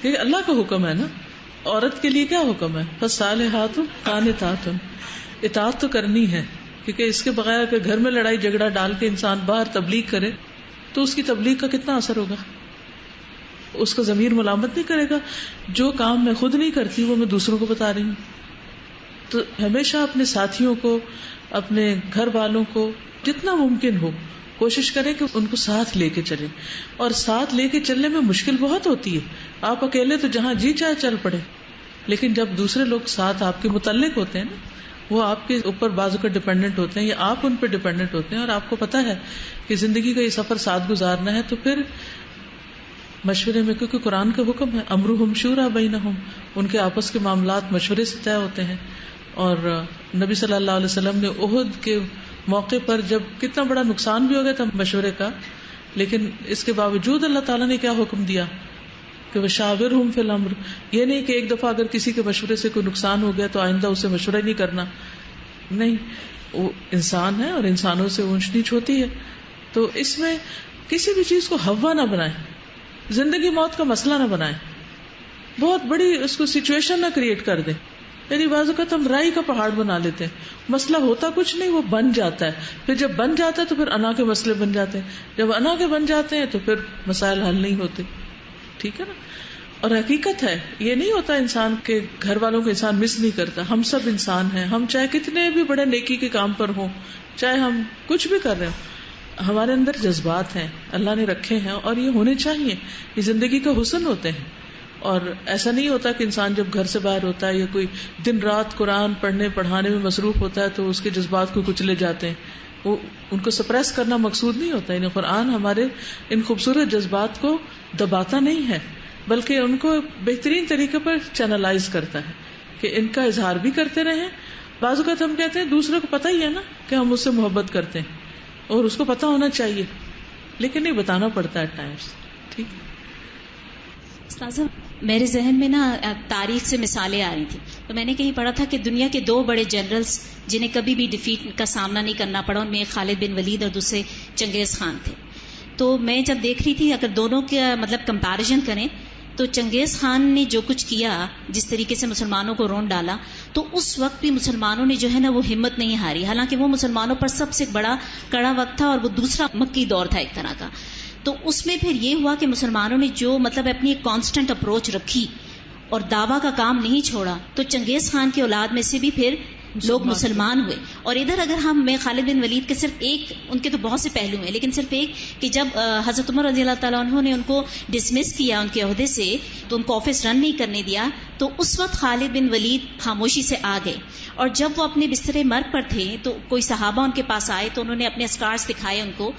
کیونکہ اللہ کا حکم ہے نا. عورت کے لیے کیا حکم ہے؟ فالصالحات قانتات، اطاعت تو کرنی ہے، کیونکہ اس کے بغیر اگر گھر میں لڑائی جھگڑا ڈال کے انسان باہر تبلیغ کرے تو اس کی تبلیغ کا کتنا اثر ہوگا؟ اس کا ضمیر ملامت نہیں کرے گا. جو کام میں خود نہیں کرتی وہ میں دوسروں کو بتا رہی ہوں. تو ہمیشہ اپنے ساتھیوں کو، اپنے گھر والوں کو جتنا ممکن ہو کوشش کریں کہ ان کو ساتھ لے کے چلیں. اور ساتھ لے کے چلنے میں مشکل بہت ہوتی ہے. آپ اکیلے تو جہاں جی چاہے چل پڑے، لیکن جب دوسرے لوگ ساتھ آپ کے متعلق ہوتے ہیں نا، وہ آپ کے اوپر بازو کا ڈپینڈنٹ ہوتے ہیں یا آپ ان پہ ڈپینڈنٹ ہوتے ہیں اور آپ کو پتا ہے کہ زندگی کا یہ سفر ساتھ گزارنا ہے، تو پھر مشورے میں، کیونکہ قرآن کا حکم ہے امرہم شورا بینہم، ان کے آپس کے معاملات مشورے سے طے ہوتے ہیں. اور نبی صلی اللہ علیہ وسلم نے احد کے موقع پر جب کتنا بڑا نقصان بھی ہو گیا تھا مشورے کا، لیکن اس کے باوجود اللہ تعالیٰ نے کیا حکم دیا کہ وشاورہم فی الامر. یہ نہیں کہ ایک دفعہ اگر کسی کے مشورے سے کوئی نقصان ہو گیا تو آئندہ اسے مشورہ نہیں کرنا، نہیں، وہ انسان ہے اور انسانوں سے اونچ نیچ ہوتی ہے. تو اس میں کسی بھی چیز کو ہوا نہ بنائیں، زندگی موت کا مسئلہ نہ بنائیں، بہت بڑی اس کو سچویشن نہ کریٹ کر دیں. یعنی بعض اوقات ہم رائی کا پہاڑ بنا لیتے ہیں، مسئلہ ہوتا کچھ نہیں، وہ بن جاتا ہے. پھر جب بن جاتا ہے تو پھر انا کے مسئلے بن جاتے ہیں، جب انا کے بن جاتے ہیں تو پھر مسائل حل نہیں ہوتے. ٹھیک ہے نا. اور حقیقت ہے یہ نہیں ہوتا انسان کے گھر والوں کو انسان مس نہیں کرتا. ہم سب انسان ہیں، ہم چاہے کتنے بھی بڑے نیکی کے کام پر ہوں، چاہے ہم کچھ بھی کر رہے ہوں، ہمارے اندر جذبات ہیں، اللہ نے رکھے ہیں اور یہ ہونے چاہیے. یہ زندگی کا حسن ہوتے ہیں. اور ایسا نہیں ہوتا کہ انسان جب گھر سے باہر ہوتا ہے یا کوئی دن رات قرآن پڑھنے پڑھانے میں مصروف ہوتا ہے تو اس کے جذبات کو کچلے جاتے ہیں. وہ ان کو سپریس کرنا مقصود نہیں ہوتا. یعنی قرآن ہمارے ان خوبصورت جذبات کو دباتا نہیں ہے، بلکہ ان کو بہترین طریقے پر چینلائز کرتا ہے کہ ان کا اظہار بھی کرتے رہیں. بعض اوقات ہم کہتے ہیں دوسرے کو پتہ ہی ہے نا کہ ہم اس سے محبت کرتے ہیں اور اس کو پتہ ہونا چاہیے، لیکن نہیں بتانا پڑتا ہے ٹائمز. ٹھیک. استاذہ میرے ذہن میں نا تاریخ سے مثالیں آ رہی تھی، تو میں نے کہیں پڑھا تھا کہ دنیا کے 2 بڑے جنرلز جنہیں کبھی بھی ڈیفیٹ کا سامنا نہیں کرنا پڑا، ان میں ایک خالد بن ولید اور دوسرے چنگیز خان تھے. تو میں جب دیکھ رہی تھی اگر دونوں کا مطلب کمپیریزن کریں تو چنگیز خان نے جو کچھ کیا، جس طریقے سے مسلمانوں کو رون ڈالا، تو اس وقت بھی مسلمانوں نے جو ہے نا وہ ہمت نہیں ہاری، حالانکہ وہ مسلمانوں پر سب سے بڑا کڑا وقت تھا اور وہ دوسرا مکی دور تھا ایک طرح کا. تو اس میں پھر یہ ہوا کہ مسلمانوں نے جو مطلب اپنی ایک کانسٹنٹ اپروچ رکھی اور دعویٰ کا کام نہیں چھوڑا، تو چنگیز خان کی اولاد میں سے بھی پھر لوگ مسلمان ہوئے. اور ادھر اگر میں خالد بن ولید کے صرف ایک، ان کے تو بہت سے پہلو ہیں لیکن صرف ایک، کہ جب حضرت عمر رضی اللہ تعالیٰ عنہ نے ان کو ڈسمس کیا ان کے عہدے سے، تو ان کو آفس رن نہیں کرنے دیا، تو اس وقت خالد بن ولید خاموشی سے آ گئے. اور جب وہ اپنے بستر مرگ پر تھے تو کوئی صحابہ ان کے پاس آئے تو انہوں نے اپنے اسکارز دکھائے ان کو،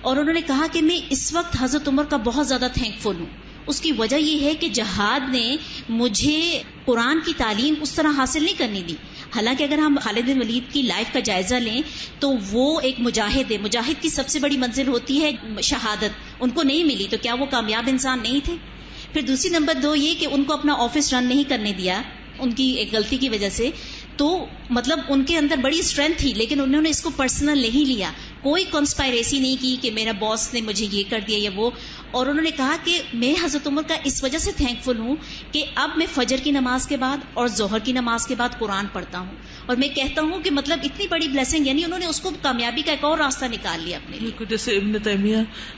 اور انہوں نے کہا کہ میں اس وقت حضرت عمر کا بہت زیادہ تھینکفل ہوں. اس کی وجہ یہ ہے کہ جہاد نے مجھے قرآن کی تعلیم اس طرح حاصل نہیں کرنی دی. حالانکہ اگر ہم خالد بن ولید کی لائف کا جائزہ لیں تو وہ ایک مجاہد ہے. مجاہد کی سب سے بڑی منزل ہوتی ہے شہادت، ان کو نہیں ملی تو کیا وہ کامیاب انسان نہیں تھے؟ پھر دوسری نمبر 2 یہ کہ ان کو اپنا آفس رن نہیں کرنے دیا ان کی ایک غلطی کی وجہ سے. تو مطلب ان کے اندر بڑی اسٹرینتھ تھی لیکن انہوں نے اس کو پرسنل نہیں لیا، کوئی کنسپائریسی نہیں کی کہ میرا باس نے مجھے یہ کر دیا یا وہ. اور انہوں نے کہا کہ میں حضرت عمر کا اس وجہ سے تھینکفل ہوں کہ اب میں فجر کی نماز کے بعد اور ظہر کی نماز کے بعد قرآن پڑھتا ہوں، اور میں کہتا ہوں کہ مطلب اتنی بڑی بلیسنگ، یعنی انہوں نے اس کو کامیابی کا ایک اور راستہ نکال لیا اپنے لیے. جیسے ابن تیمیہ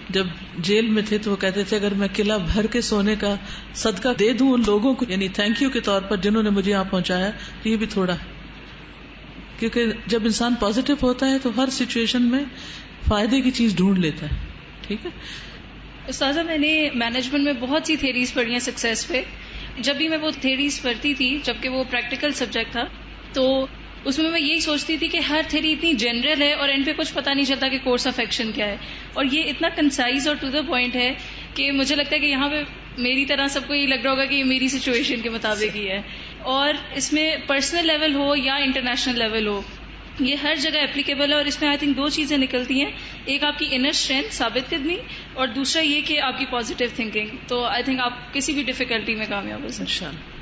جب جیل میں تھے تو وہ کہتے تھے اگر میں قلعہ بھر کے سونے کا صدقہ دے دوں ان لوگوں کو، یعنی تھینک یو کے طور پر جنہوں نے مجھے یہاں پہنچایا، تو یہ بھی تھوڑا ہے. کیونکہ جب انسان پازیٹو ہوتا ہے تو ہر سچویشن میں فائدے کی چیز ڈھونڈ لیتا ہے. ٹھیک ہے. استاذہ میں نے مینجمنٹ میں بہت سی تھیریز پڑھی ہیں سکسیس پہ. جب بھی میں وہ تھیریز پڑھتی تھی, جبکہ وہ پریکٹیکل سبجیکٹ تھا, تو اس میں یہی سوچتی تھی کہ ہر تھیری اتنی جنرل ہے اور اینڈ پہ کچھ پتہ نہیں چلتا کہ کورس آف ایکشن کیا ہے. اور یہ اتنا کنسائز اور ٹو دا پوائنٹ ہے کہ مجھے لگتا ہے کہ یہاں پہ میری طرح سب کو یہ لگ رہا ہوگا کہ یہ میری سچویشن کے مطابق ہی ہے. اور اس میں پرسنل لیول ہو یا انٹرنیشنل لیول ہو, یہ ہر جگہ اپلیکیبل ہے. اور اس میں آئی تھنک 2 چیزیں نکلتی ہیں, ایک آپ کی انر اسٹرینتھ ثابت قدمی, اور دوسرا یہ کہ آپ کی پازیٹیو تھنکنگ. تو آئی تھنک آپ کسی بھی ڈیفیکلٹی میں کامیاب ہو سکتے ہیں.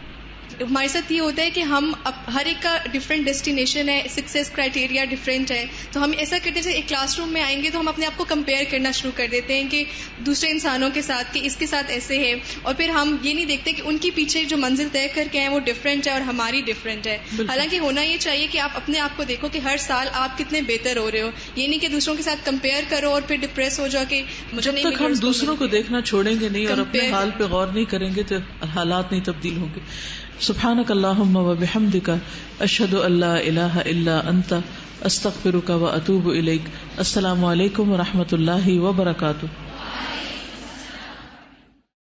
ہمارے ساتھ یہ ہوتا ہے کہ ہم ہر ایک کا ڈفرینٹ ڈیسٹینیشن ہے, سکسیس کرائٹیریا ڈفرینٹ ہے, تو ہم ایسا کرتے ہیں ایک کلاس روم میں آئیں گے تو ہم اپنے آپ کو کمپیئر کرنا شروع کر دیتے ہیں کہ دوسرے انسانوں کے ساتھ, کہ اس کے ساتھ ایسے ہے, اور پھر ہم یہ نہیں دیکھتے کہ ان کی پیچھے جو منزل طے کر کے ہیں وہ ڈفرینٹ ہے اور ہماری ڈفرینٹ ہے. حالانکہ ہونا یہ چاہیے کہ آپ اپنے آپ کو دیکھو کہ ہر سال آپ کتنے بہتر ہو رہے ہو, یہ نہیں کہ دوسروں کے ساتھ کمپیئر کرو اور پھر ڈپریس ہو جاؤ کہ مجھے نہیں. جب تک ہم دوسروں کو دیکھنا چھوڑیں گے نہیں اور اپنے حال پہ غور نہیں کریں گے تو حالات نہیں تبدیل ہوں گے. سبحانک اللہم و بحمدک, اشہد ان لا الہ الا انت, استغفرک و اتوب الیک. السلام علیکم و رحمۃ اللہ وبرکاتہ.